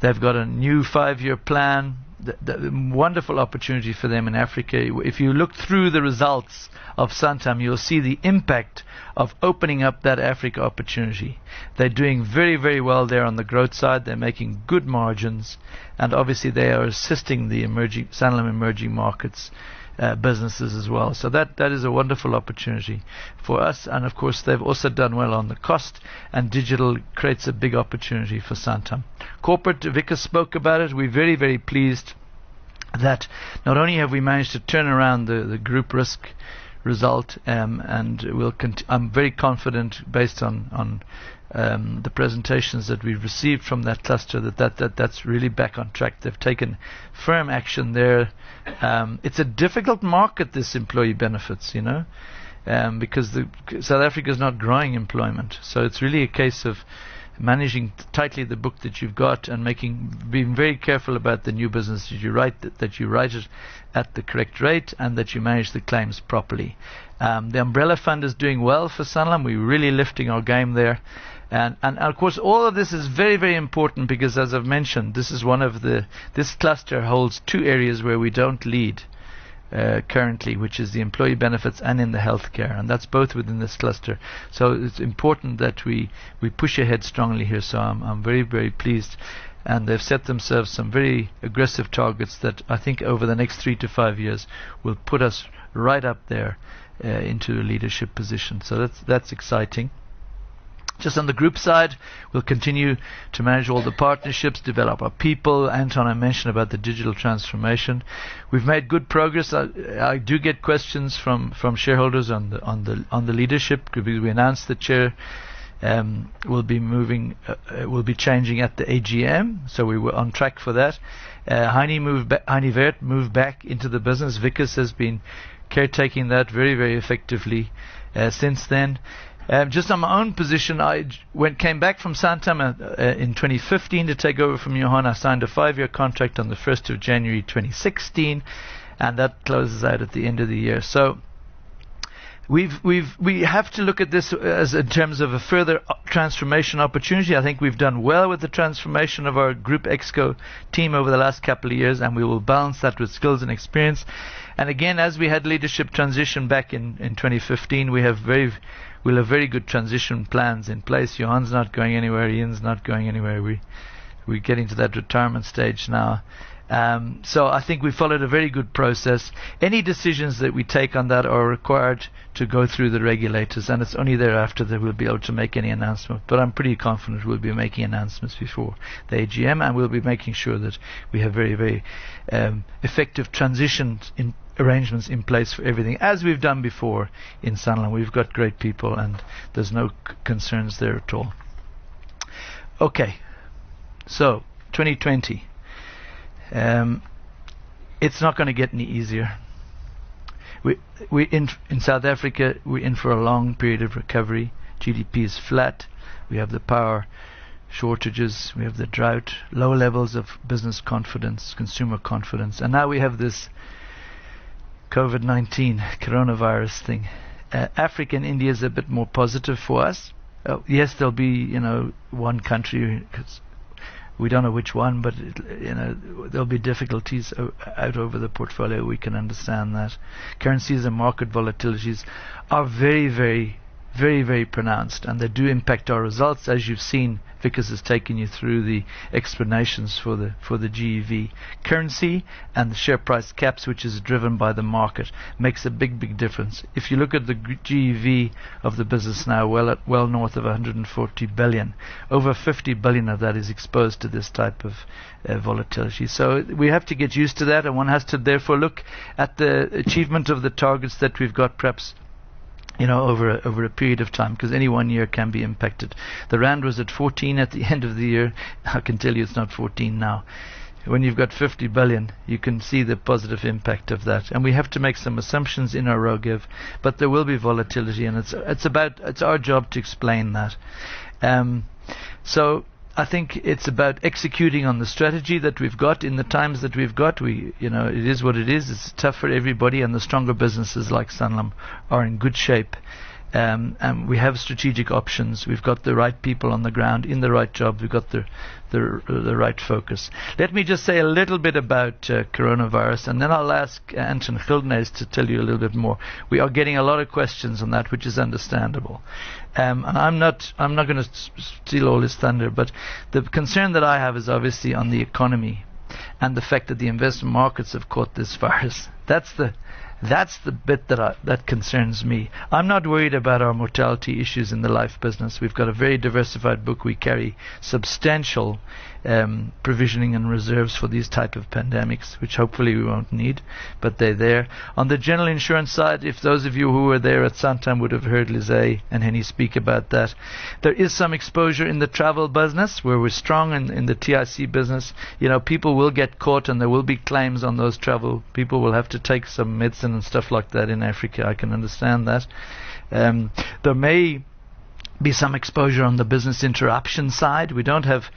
they've got a new 5-year plan. The wonderful opportunity for them in Africa. If you look through the results of Santam, you'll see the impact of opening up that Africa opportunity. They're doing very, very well there on the growth side. They're making good margins, and obviously they are assisting the Sanlam emerging markets businesses as well. So that is a wonderful opportunity for us, and of course they've also done well on the cost, and digital creates a big opportunity for Santam. Corporate, Vickers spoke about it. We're very, very pleased that not only have we managed to turn around the group risk result, and I'm very confident based on the presentations that we've received from that cluster that's really back on track. They've taken firm action there. It's a difficult market, this employee benefits, because South Africa is not growing employment. So it's really a case of managing tightly the book that you've got, and being very careful about the new business that you write, that you write it at the correct rate, and that you manage the claims properly. The umbrella fund is doing well for Sanlam. We're really lifting our game there. And of course, all of this is very, very important because, as I've mentioned, this cluster holds two areas where we don't lead currently, which is the employee benefits and in the healthcare, and that's both within this cluster. So it's important that we push ahead strongly here. So I'm very, very pleased, and they've set themselves some very aggressive targets that I think over the next 3 to 5 years will put us right up there into a leadership position. So that's exciting. Just on the group side, we'll continue to manage all the partnerships, develop our people. Anton, I mentioned about the digital transformation. We've made good progress. I do get questions from shareholders on the leadership, because we announced the chair will be changing at the AGM, so we were on track for that. Heini Wert moved back into the business. Vickers has been caretaking that very, very effectively since then. Just on my own position, I came back from Sanlam in 2015 to take over from Johan. I signed a 5-year contract on the 1st of January 2016, and that closes out at the end of the year. So we have to look at this as in terms of a further transformation opportunity. I think we've done well with the transformation of our Group Exco team over the last couple of years, and we will balance that with skills and experience. And again, as we had leadership transition back in 2015, we'll have very good transition plans in place. Johan's not going anywhere, Ian's not going anywhere. We're getting to that retirement stage now. So I think we followed a very good process. Any decisions that we take on that are required to go through the regulators, and it's only thereafter that we'll be able to make any announcement. But I'm pretty confident we'll be making announcements before the AGM, and we'll be making sure that we have very, very effective transition arrangements in place for everything, as we've done before in Sanlam. We've got great people, and there's no concerns there at all. Okay, so 2020. It's not going to get any easier. We in South Africa, we're in for a long period of recovery. GDP is flat. We have the power shortages. We have the drought. Low levels of business confidence, consumer confidence, and now we have this COVID-19 coronavirus thing. Africa and India is a bit more positive for us. Yes, there'll be one country. We don't know which one, but there'll be difficulties out over the portfolio. We can understand that. Currencies and market volatilities are very, very, very, very pronounced, and they do impact our results. As you've seen, Vickers has taken you through the explanations for the GEV. Currency and the share price caps, which is driven by the market, makes a big, big difference. If you look at the GEV of the business now, well north of 140 billion, over 50 billion of that is exposed to this type of volatility. So we have to get used to that, and one has to therefore look at the achievement of the targets that we've got, perhaps over a period of time, because any one year can be impacted. The rand was at 14 at the end of the year. I can tell you it's not 14 now. When you've got 50 billion, you can see the positive impact of that. And we have to make some assumptions in our ROGIV, but there will be volatility, and it's our job to explain that. So I think it's about executing on the strategy that we've got in the times that we've got. It is what it is. It's tough for everybody, and the stronger businesses like Sanlam are in good shape. And we have strategic options. We've got the right people on the ground in the right job. We've got the right focus. Let me just say a little bit about coronavirus, and then I'll ask Anton Gildenhuys to tell you a little bit more. We are getting a lot of questions on that, which is understandable. And I'm not going to steal all his thunder, but the concern that I have is obviously on the economy and the fact that the investment markets have caught this virus. That's the bit that concerns me. I'm not worried about our mortality issues in the life business. We've got a very diversified book. We carry substantial provisioning and reserves for these type of pandemics, which hopefully we won't need, but they're there. On the general insurance side, if those of you who were there at Sanlam would have heard Lizzie and Henny speak about that, there is some exposure in the travel business where we're strong in the TIC business. People will get caught, and there will be claims on those travel. People will have to take some medicine and stuff like that in Africa. I can understand that. There may be some exposure on the business interruption side. We don't have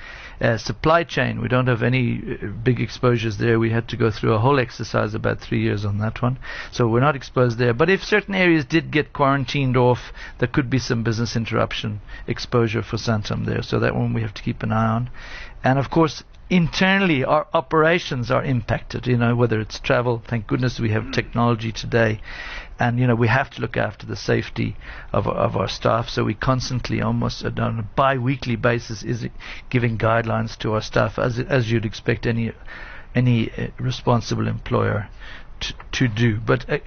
supply chain. We don't have any big exposures there. We had to go through a whole exercise about 3 years on that one. So we're not exposed there. But if certain areas did get quarantined off, there could be some business interruption exposure for Sanlam there. So that one we have to keep an eye on. And of course, internally, our operations are impacted, whether it's travel. Thank goodness we have technology today. And, we have to look after the safety of our staff. So we constantly, almost on a bi-weekly basis, is giving guidelines to our staff, as you'd expect any responsible employer to do. But at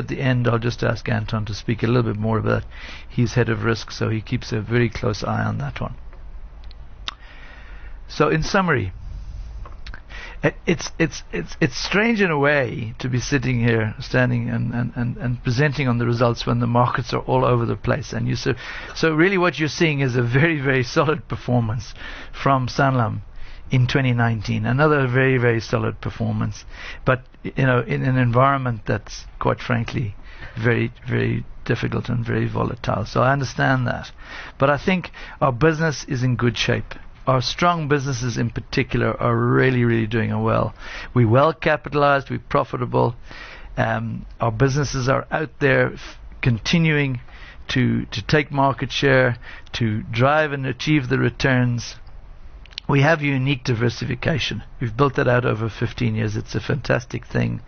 the end, I'll just ask Anton to speak a little bit more about that. He's head of risk, so he keeps a very close eye on that one. So in summary, it's strange in a way to be sitting here, standing and presenting on the results when the markets are all over the place. And so really what you're seeing is a very, very solid performance from Sanlam in 2019. Another very, very solid performance, but in an environment that's quite frankly very, very difficult and very volatile. So I understand that, but I think our business is in good shape. Our strong businesses in particular are really, really doing well. We're well capitalized, we're profitable. Our businesses are out there continuing to take market share, to drive and achieve the returns. We have unique diversification. We've built that out over 15 years. It's a fantastic thing.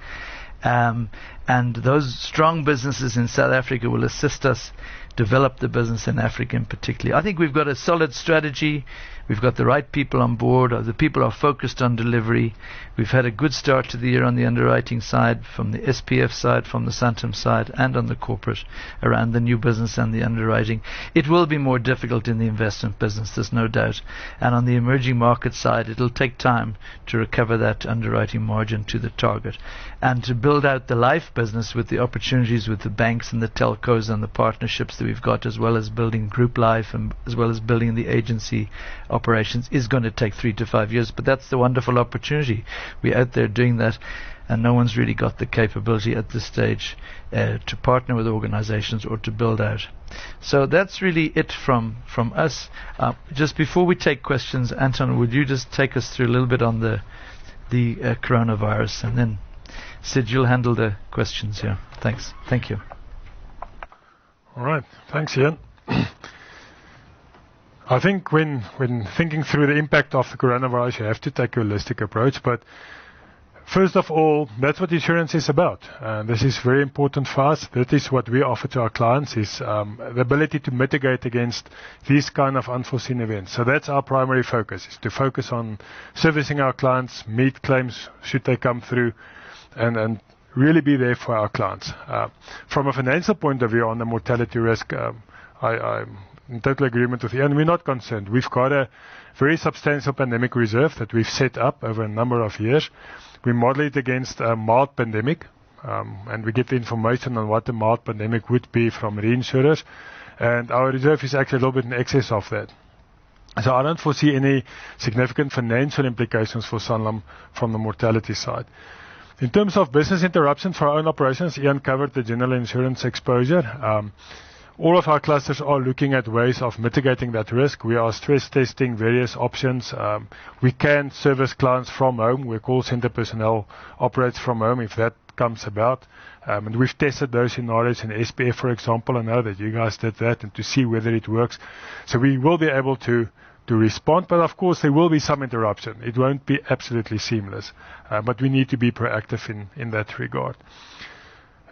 And those strong businesses in South Africa will assist us develop the business in Africa in particular. I think we've got a solid strategy. We've got the right people on board. The people are focused on delivery. We've had a good start to the year on the underwriting side, from the SPF side, from the Sanlam side, and on the corporate around the new business and the underwriting. It will be more difficult in the investment business, there's no doubt. And on the emerging market side, it'll take time to recover that underwriting margin to the target. And to build out the life business with the opportunities with the banks and the telcos and the partnerships that we've got, as well as building group life and as well as building the agency operations, is going to take 3 to 5 years. But that's the wonderful opportunity. We're out there doing that, and no one's really got the capability at this stage to partner with organizations or to build out. So that's really it from us. Just before we take questions, Anton, would you just take us through a little bit on the coronavirus, and then Sid, you'll handle the questions here. Thanks. Thank you. All right. Thanks, Ian. I think when thinking through the impact of the coronavirus, you have to take a holistic approach. But first of all, that's what insurance is about. This is very important for us. That is what we offer to our clients, is the ability to mitigate against these kind of unforeseen events. So that's our primary focus, is to focus on servicing our clients, meet claims should they come through, and really be there for our clients. From a financial point of view on the mortality risk, I'm in total agreement with Ian. We're not concerned. We've got a very substantial pandemic reserve that we've set up over a number of years. We model it against a mild pandemic, and we get the information on what the mild pandemic would be from reinsurers, and our reserve is actually a little bit in excess of that. So I don't foresee any significant financial implications for Sanlam from the mortality side. In terms of business interruption for our own operations, Ian covered the general insurance exposure. All of our clusters are looking at ways of mitigating that risk. We are stress testing various options. We can service clients from home, where call center personnel operates from home if that comes about. And we've tested those scenarios in SPF, for example. I know that you guys did that, and to see whether it works. So we will be able to respond, but of course there will be some interruption. It won't be absolutely seamless, but we need to be proactive in that regard.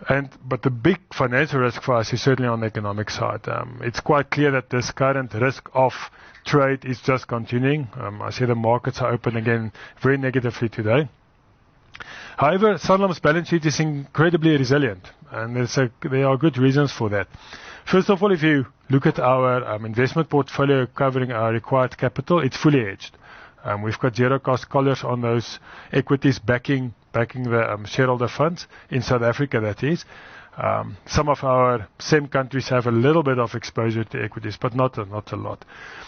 But the big financial risk for us is certainly on the economic side. It's quite clear that this current risk of trade is just continuing. I see the markets are open again very negatively today. However, Sanlam's balance sheet is incredibly resilient, and there are good reasons for that. First of all, if you look at our investment portfolio covering our required capital, it's fully hedged. We've got zero cost collars on those equities backing the shareholder funds in South Africa, that is. Some of our SEM countries have a little bit of exposure to equities, but not a lot.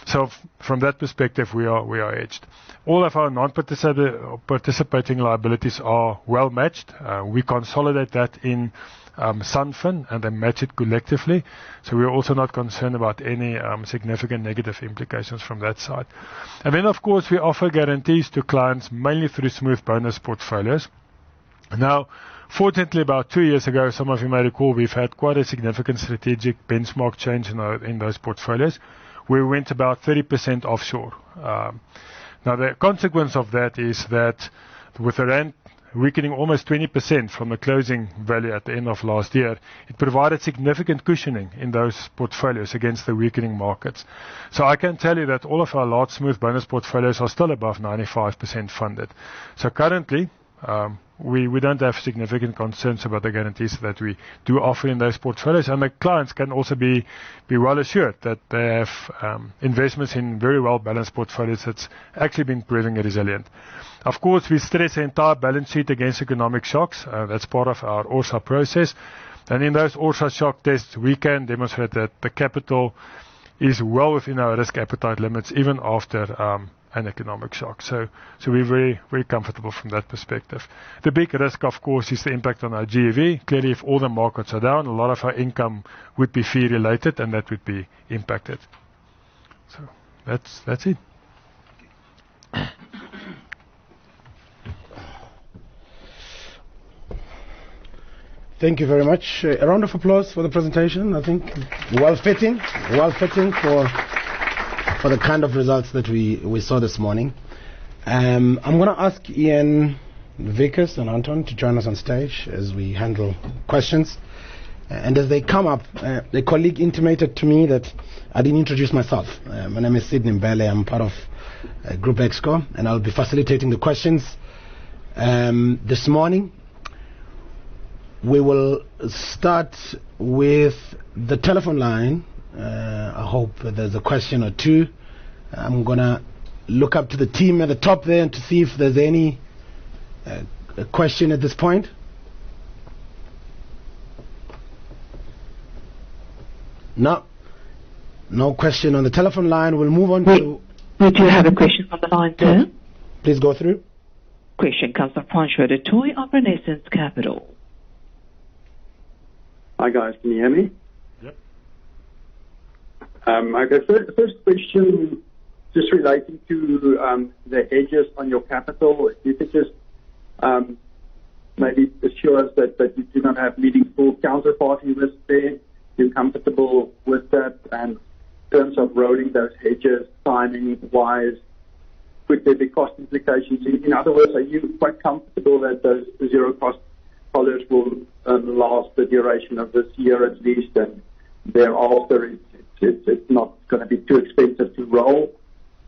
So from that perspective, we are hedged. All of our non-participating liabilities are well matched. We consolidate that in Sanlam, and they match it collectively. So we're also not concerned about any significant negative implications from that side. And then, of course, we offer guarantees to clients mainly through smooth bonus portfolios. Now, fortunately, about 2 years ago, some of you may recall, we've had quite a significant strategic benchmark change in those portfolios. We went about 30% offshore. Now, the consequence of that is that with the rand weakening almost 20% from the closing value at the end of last year, it provided significant cushioning in those portfolios against the weakening markets. So I can tell you that all of our large smooth bonus portfolios are still above 95% funded. So currently, we don't have significant concerns about the guarantees that we do offer in those portfolios, and the clients can also be well assured that they have investments in very well balanced portfolios that's actually been proving resilient. Of course, we stress the entire balance sheet against economic shocks. That's part of our ORSA process. And in those ORSA shock tests, we can demonstrate that the capital is well within our risk appetite limits, even after an economic shock. So we're very, very comfortable from that perspective. The big risk, of course, is the impact on our GEV. Clearly, if all the markets are down, a lot of our income would be fee-related, and that would be impacted. So that's it. Thank you very much. A round of applause for the presentation. I think well fitting for the kind of results that we saw this morning. I'm going to ask Ian, Vickers and Anton to join us on stage as we handle questions. And as they come up, a colleague intimated to me that I didn't introduce myself. My name is Sidney Mbele. I'm part of Group Exco, and I'll be facilitating the questions this morning. We will start with the telephone line. I hope there's a question or two. I'm going to look up to the team at the top there and to see if there's any question at this point. No question on the telephone line. We'll move on to... We do have a question on the line, sir. Please go through. Question comes from Pancho Toy of Renaissance Capital. Hi guys, can you hear me? Yep. Okay, first question, just relating to the hedges on your capital. If you could just maybe assure us that you do not have meaningful counterparty risk there, you're comfortable with that, and in terms of rolling those hedges, timing-wise, could there be cost implications? In other words, are you quite comfortable that those zero-cost collars will last the duration of this year at least, and thereafter it's not going to be too expensive to roll?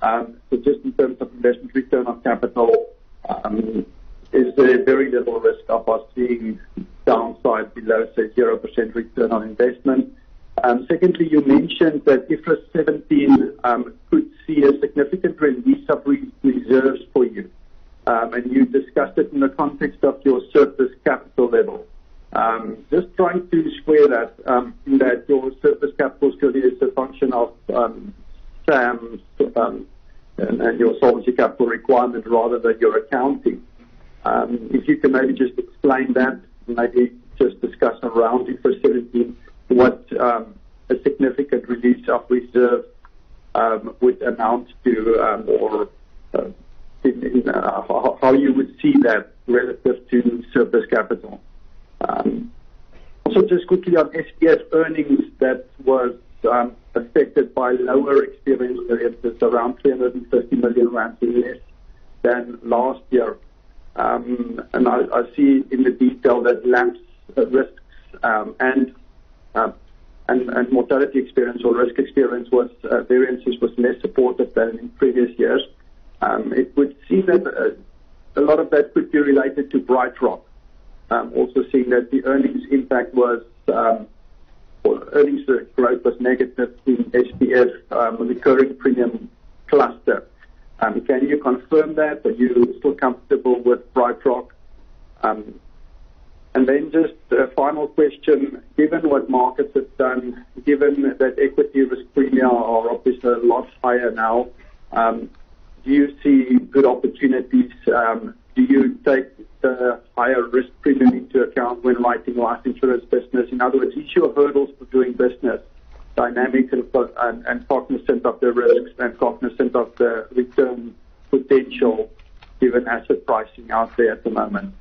So just in terms of investment return on capital, is there very little risk of us seeing downside below, say, 0% return on investment? Secondly, you mentioned that IFRS 17 could see a significant release of reserves for you. And you discussed it in the context of your surplus capital level. Just trying to square that, in that your surplus capital still is a function of SAM's and your solvency capital requirement rather than your accounting. If you can maybe just explain that, maybe just discuss around IFRS 17 what a significant release of reserve would amount to, or how you would see that relative to surplus capital. Also, just quickly on SPS earnings, that was affected by lower experience variances, around 350 million rand less than last year. And I see in the detail that lapse risks and mortality experience or risk experience was variances was less supportive than in previous years. It would seem that a lot of that could be related to BrightRock. Also seeing that the earnings impact was, or earnings growth was negative in SPS, recurring premium cluster. Can you confirm that? Are you still comfortable with BrightRock? And And then just a final question, given what markets have done, given that equity risk premia are obviously a lot higher now, do you see good opportunities? Do you take the higher risk premium into account when writing life insurance business? In other words, is your hurdles for doing business dynamic and cognizant of the risks and cognizant of the return potential given asset pricing out there at the moment?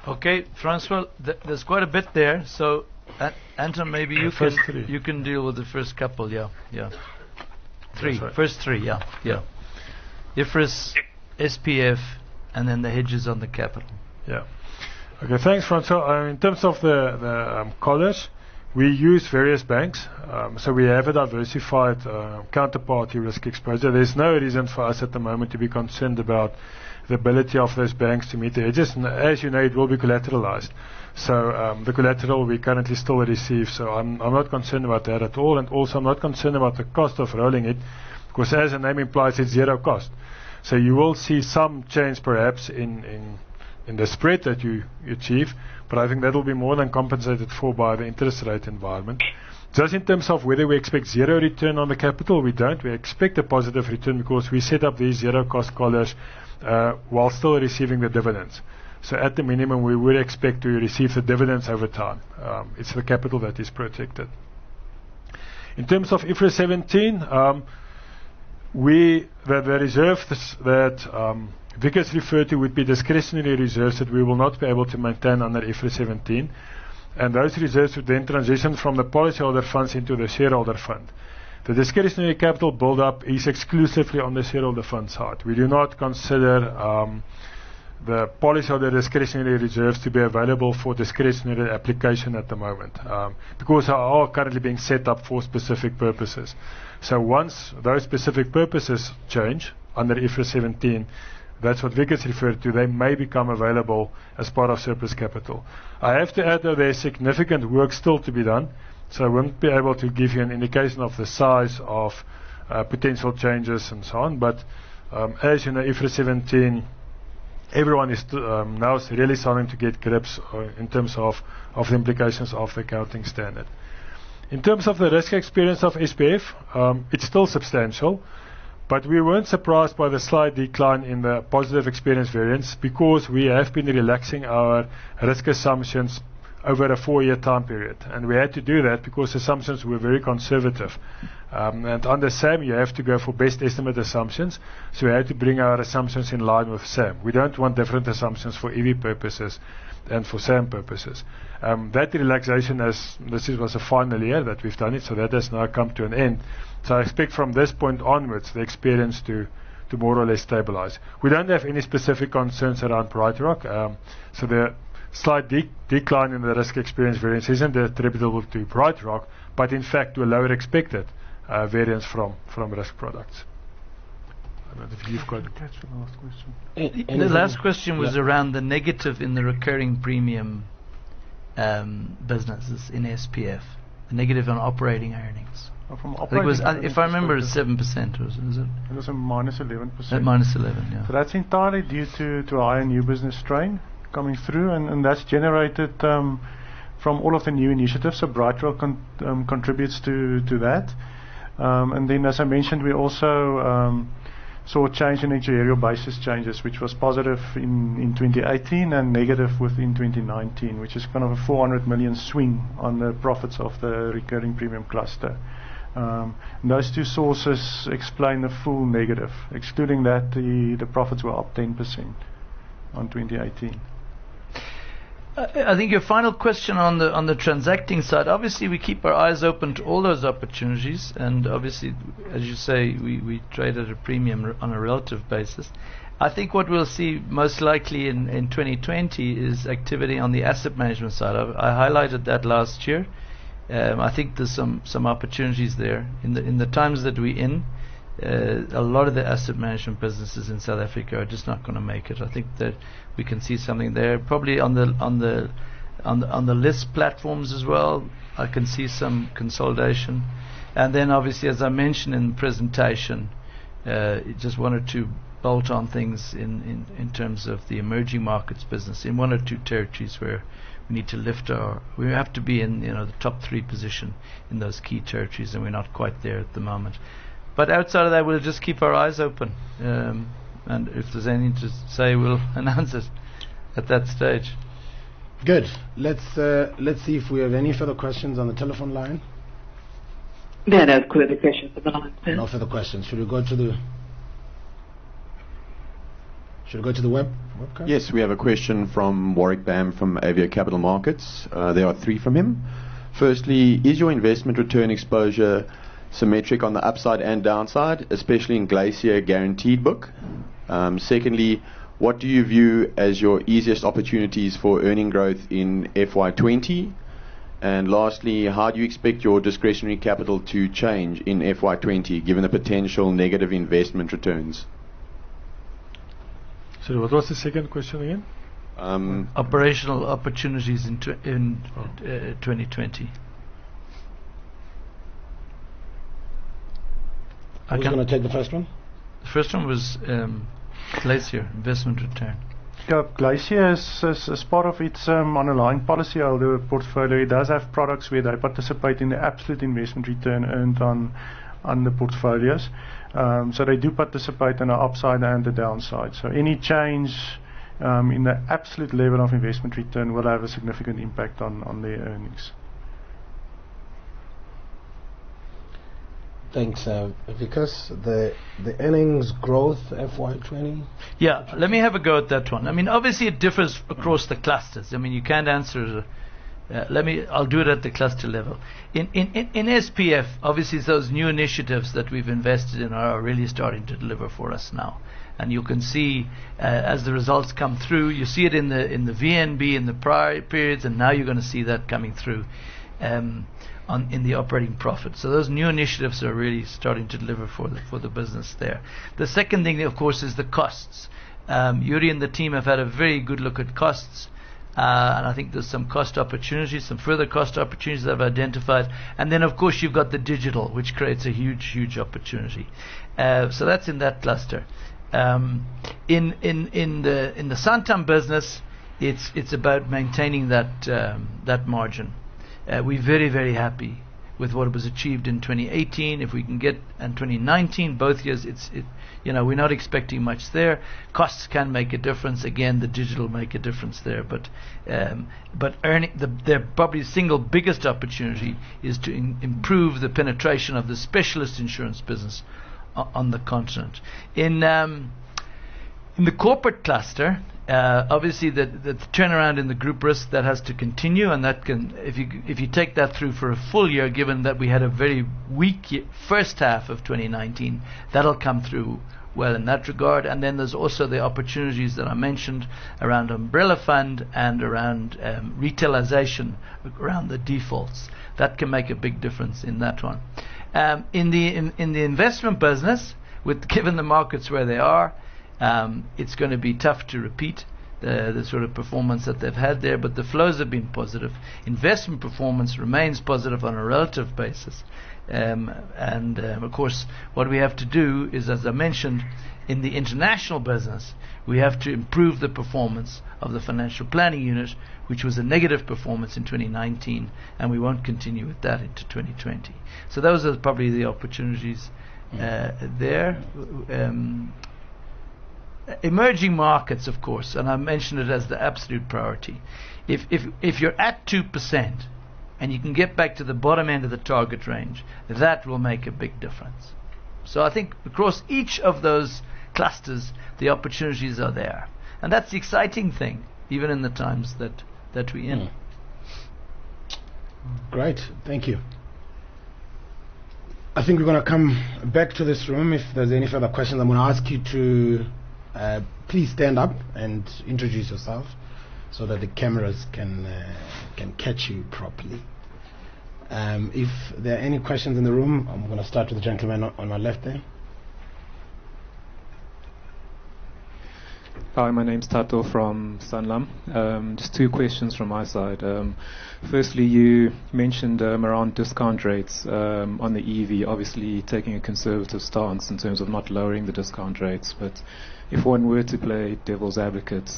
Okay, Francois, there's quite a bit there. So, Anton, maybe you can deal with the first couple. Yeah. Three. Right. First three. Yeah. IFRS, SPF, and then the hedges on the capital. Yeah. Okay, thanks, Francois. In terms of the collars, we use various banks. So we have a diversified counterparty risk exposure. There's no reason for us at the moment to be concerned about the ability of those banks to meet the hedges. And as you know, it will be collateralized. So the collateral we currently still receive. So I'm not concerned about that at all. And also I'm not concerned about the cost of rolling it, because as the name implies, it's zero cost. So you will see some change perhaps in the spread that you achieve, but I think that will be more than compensated for by the interest rate environment. Just in terms of whether we expect zero return on the capital, we don't. We expect a positive return because we set up these zero cost collars while still receiving the dividends. So at the minimum, we would expect to receive the dividends over time. It's the capital that is protected. In terms of IFRS 17, the reserves that Vickers referred to would be discretionary reserves that we will not be able to maintain under IFRS 17. And those reserves would then transition from the policyholder funds into the shareholder fund. The discretionary capital build-up is exclusively on the shareholder fund side. We do not consider the policyholder discretionary reserves to be available for discretionary application at the moment, because they are currently being set up for specific purposes. So once those specific purposes change under IFRS 17, that's what Vickers referred to, they may become available as part of surplus capital. I have to add, though, there's significant work still to be done, so I won't be able to give you an indication of the size of potential changes and so on. But as you know, IFRS 17, everyone is now really starting to get grips in terms of the implications of the accounting standard. In terms of the risk experience of SPF, it's still substantial. But we weren't surprised by the slight decline in the positive experience variance because we have been relaxing our risk assumptions over a 4-year time period. And we had to do that because assumptions were very conservative. And under SAM, you have to go for best estimate assumptions. So we had to bring our assumptions in line with SAM. We don't want different assumptions for EV purposes and for SAM purposes. That relaxation, this was a final year that we've done it, so that has now come to an end. So I expect from this point onwards the experience to more or less stabilize. We don't have any specific concerns around BrightRock. So the slight decline in the risk experience variance isn't attributable to BrightRock, but in fact to a lower expected variance from risk products. I don't know if you've got catch the last question. The last question was around the negative in the recurring premium businesses in SPF, the negative on operating earnings. From I think it was, if I remember, it's 7%. Was it? It was a minus 11%. At minus 11, yeah. So that's entirely due to a higher new business strain coming through, and that's generated from all of the new initiatives. So BrightRock contributes to that. And then, as I mentioned, we also saw a change in actuarial basis changes, which was positive in 2018 and negative within 2019, which is kind of a 400 million swing on the profits of the recurring premium cluster. Those two sources explain the full negative. Excluding that, the profits were up 10% on 2018. I think your final question on the transacting side, obviously we keep our eyes open to all those opportunities, and obviously, as you say, we trade at a premium on a relative basis. I think what we'll see most likely in 2020 is activity on the asset management side. I highlighted that last year. I think there's some opportunities there. In the times that we're in, a lot of the asset management businesses in South Africa are just not going to make it. I think that we can see something there, probably on the list platforms as well. I can see some consolidation, and then obviously, as I mentioned in the presentation, just one or two bolt-on things in terms of the emerging markets business in one or two territories where we need to lift we have to be in the top 3 position in those key territories, and we're not quite there at the moment. But outside of that, we'll just keep our eyes open, and if there's anything to say, we'll announce it at that stage. Good. Let's see if we have any further questions on the telephone line. There are no further questions on the line, sir. No further questions. Should we go to the webcast? Yes, we have a question from Warwick Bam from Avia Capital Markets. There are 3 from him. Firstly, is your investment return exposure symmetric on the upside and downside, especially in Glacier guaranteed book? Secondly, what do you view as your easiest opportunities for earning growth in FY20? And lastly, how do you expect your discretionary capital to change in FY20 given the potential negative investment returns? So what was the second question again? Operational opportunities in 2020. Who's going to take the first one? The first one was Glacier, investment return. Yeah, Glacier is as part of its underlying policyholder portfolio, it does have products where they participate in the absolute investment return earned on the portfolios. So they do participate on the upside and the downside. So any change in the absolute level of investment return will have a significant impact on their earnings. Thanks, Vikas. The earnings growth FY20? Yeah, let me have a go at that one. I mean, obviously it differs across the clusters. I mean, you can't answer. I'll do it at the cluster level. In SPF, obviously those new initiatives that we've invested in are really starting to deliver for us now. And you can see as the results come through, you see it in the VNB in the prior periods, and now you're going to see that coming through in the operating profit. So those new initiatives are really starting to deliver for the business there. The second thing, of course, is the costs. Yuri and the team have had a very good look at costs. And I think there's some cost opportunities, some further cost opportunities that I've identified. And then, of course, you've got the digital, which creates a huge opportunity. So that's in that cluster. In the Sanlam business, it's about maintaining that margin. We're very happy with what was achieved in 2018. If we can get in 2019, both years, we're not expecting much there. Costs can make a difference. Again, the digital make a difference there. But earning their probably single biggest opportunity is to improve the penetration of the specialist insurance business on the continent. In the corporate cluster, obviously the turnaround in the group risk that has to continue, and that can, if you take that through for a full year, given that we had a very weak first half of 2019, that'll come through well in that regard. And then there's also the opportunities that I mentioned around umbrella fund and around retailization, around the defaults. That can make a big difference in that one. In the investment business, given the markets where they are, it's going to be tough to repeat the sort of performance that they've had there, but the flows have been positive. Investment performance remains positive on a relative basis. Of course, what we have to do is, as I mentioned, in the international business, we have to improve the performance of the financial planning unit, which was a negative performance in 2019, and we won't continue with that into 2020. So those are probably the opportunities there. Emerging markets, of course, and I mentioned it as the absolute priority. If you're at 2% and you can get back to the bottom end of the target range, that will make a big difference. So I think across each of those clusters, the opportunities are there, and that's the exciting thing, even in the times that we're in. Great, thank you. I think we're going to come back to this room. If there's any further questions, I'm going to ask you to please stand up and introduce yourself so that the cameras can catch you properly. If there are any questions in the room, I'm going to start with the gentleman on my left there. Hi, my name's Tato from Sanlam. Just two questions from my side. Firstly, you mentioned around discount rates on the EV, obviously taking a conservative stance in terms of not lowering the discount rates. But if one were to play devil's advocate,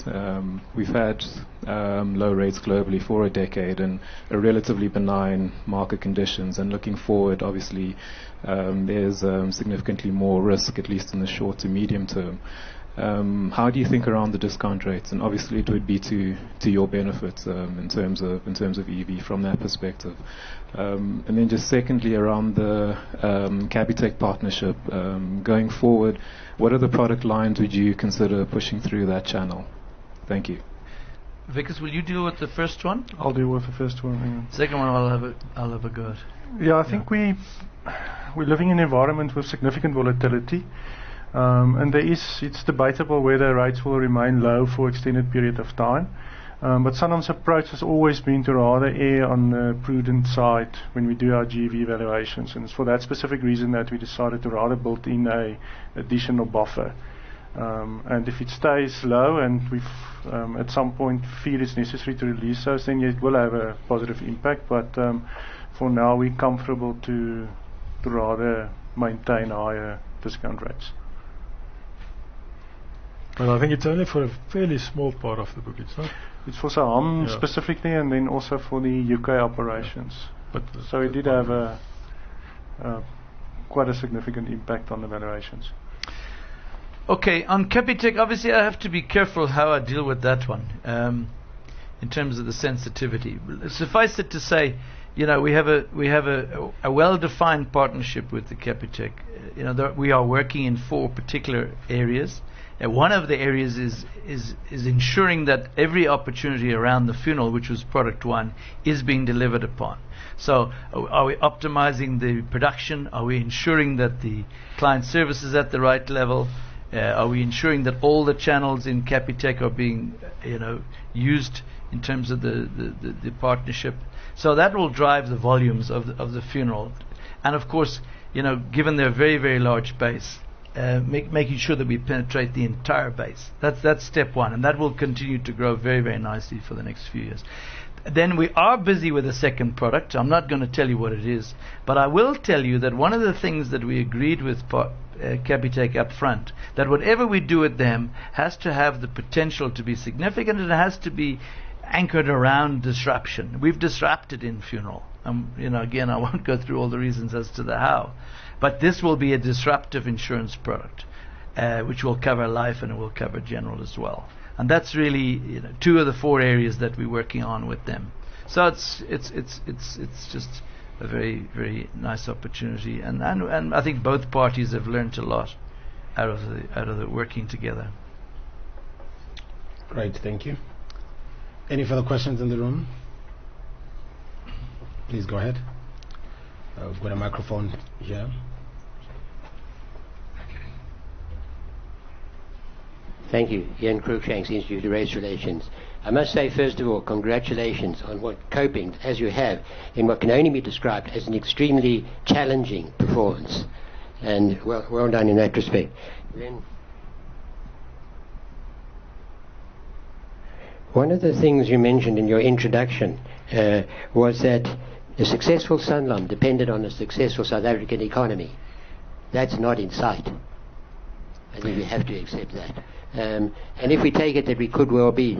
we've had low rates globally for a decade and a relatively benign market conditions. And looking forward, obviously, there's significantly more risk, at least in the short to medium term. How do you think around the discount rates? And obviously it would be to your benefit in terms of EV from that perspective. And then just secondly, around the Capitec partnership, going forward, what are the product lines would you consider pushing through that channel? Thank you. Vickers, will you deal with the first one? I'll deal with the first one. Hang on. Second one, I'll have a go at. Yeah, I think we're living in an environment with significant volatility. And it's debatable whether rates will remain low for extended period of time. But Sanlam's approach has always been to rather err on the prudent side when we do our GV evaluations. And it's for that specific reason that we decided to rather build in a additional buffer. And if it stays low and we've at some point feel it's necessary to release those, then it will have a positive impact. But for now, we're comfortable to rather maintain higher discount rates. But I think it's only for a fairly small part of the book, it's not? It's for Saham specifically, and then also for the UK operations. But so it did have quite a significant impact on the valuations. Okay, on Capitec, obviously I have to be careful how I deal with that one in terms of the sensitivity. Suffice it to say, we have a well-defined partnership with the Capitec. We are working in 4 particular areas. One of the areas is ensuring that every opportunity around the funeral, which was product 1, is being delivered upon. So are we optimizing the production? Are we ensuring that the client service is at the right level? Are we ensuring that all the channels in Capitec are being used in terms of the partnership? So that will drive the volumes of the funeral. And of course, given their very, very large base, making sure that we penetrate the entire base. That's step 1, and that will continue to grow very, very nicely for the next few years. Then we are busy with a second product. I'm not going to tell you what it is, but I will tell you that one of the things that we agreed with Capitec up front, that whatever we do with them has to have the potential to be significant, and it has to be anchored around disruption. We've disrupted in funeral. Again, I won't go through all the reasons as to the how. But this will be a disruptive insurance product, which will cover life and it will cover general as well. And that's really 2 of the 4 areas that we're working on with them. So it's just a very, very nice opportunity, and I think both parties have learned a lot out of the working together. Great, thank you. Any further questions in the room? Please go ahead. We've got a microphone here. Thank you. Ian Cruikshanks, Institute of Race Relations. I must say, first of all, congratulations on coping, as you have, in what can only be described as an extremely challenging performance. And well done in that respect. Then, one of the things you mentioned in your introduction was that a successful Sanlam depended on a successful South African economy. That's not in sight. I think we have to accept that. And if we take it that we could well be,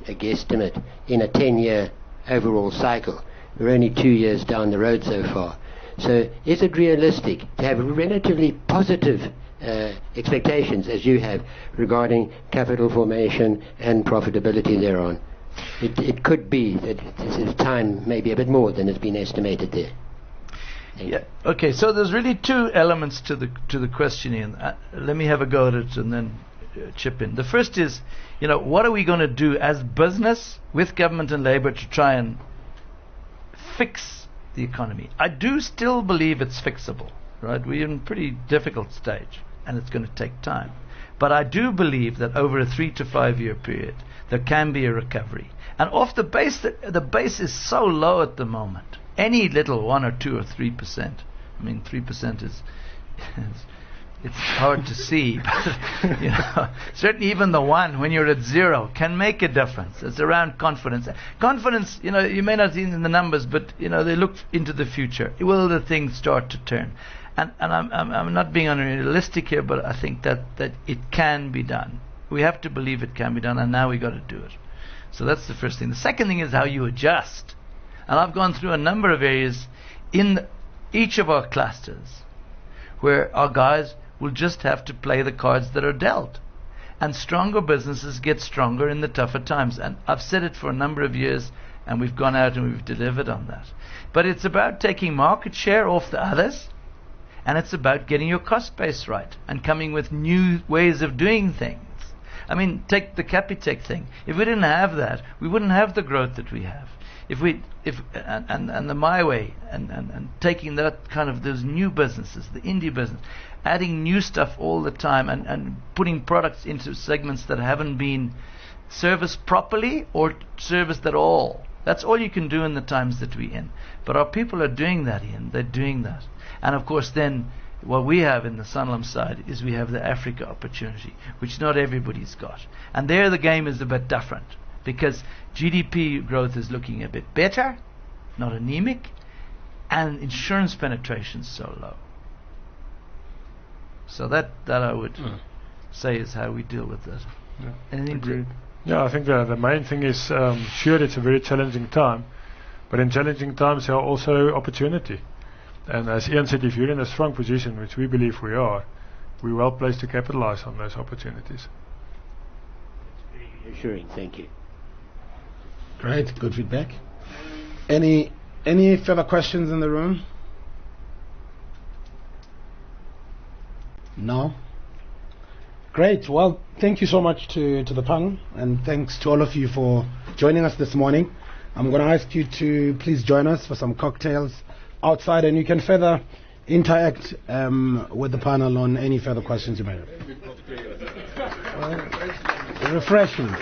a guesstimate, in a 10-year overall cycle, we're only 2 years down the road so far. So is it realistic to have relatively positive expectations, as you have, regarding capital formation and profitability thereon? It could be that this time may be a bit more than has been estimated there. Yeah. Okay. So there's really 2 elements to the question, Ian. Let me have a go at it and then chip in. The first is, what are we going to do as business with government and labour to try and fix the economy? I do still believe it's fixable, right? We're in a pretty difficult stage, and it's going to take time. But I do believe that over a 3 to 5 year period, there can be a recovery. And off the base, the base is so low at the moment. Any little 1 or 2 or 3%. I mean, 3% is it's hard to see. But, certainly even the 1, when you're at 0, can make a difference. It's around confidence. Confidence, you may not see it in the numbers, but, they look into the future. Will the things start to turn? And I'm not being unrealistic here, but I think that it can be done. We have to believe it can be done, and now we got to do it. So that's the first thing. The second thing is how you adjust. And I've gone through a number of areas in each of our clusters where our guys will just have to play the cards that are dealt. And stronger businesses get stronger in the tougher times. And I've said it for a number of years, and we've gone out and we've delivered on that. But it's about taking market share off the others, and it's about getting your cost base right and coming with new ways of doing things. I mean, take the Capitec thing. If we didn't have that, we wouldn't have the growth that we have. And the My Way and taking that kind of those new businesses, the indie business, adding new stuff all the time and putting products into segments that haven't been serviced properly or serviced at all. That's all you can do in the times that we're in. But our people are doing that, Ian. They're doing that. And of course then what we have in the Sanlam side is we have the Africa opportunity, which not everybody's got. And there the game is a bit different, because GDP growth is looking a bit better, not anemic, and insurance penetration is so low. So that I would say is how we deal with that. Yeah. Anything to? Yeah, I think the main thing is, sure, it's a very challenging time, but in challenging times there are also opportunity. And as Ian said, if you're in a strong position, which we believe we are, we're well placed to capitalize on those opportunities. That's very reassuring. Thank you. Great, good feedback. Any further questions in the room? No? Great. Well, thank you so much to the panel, and thanks to all of you for joining us this morning. I'm going to ask you to please join us for some cocktails outside, and you can further interact with the panel on any further questions you may have. Refreshments.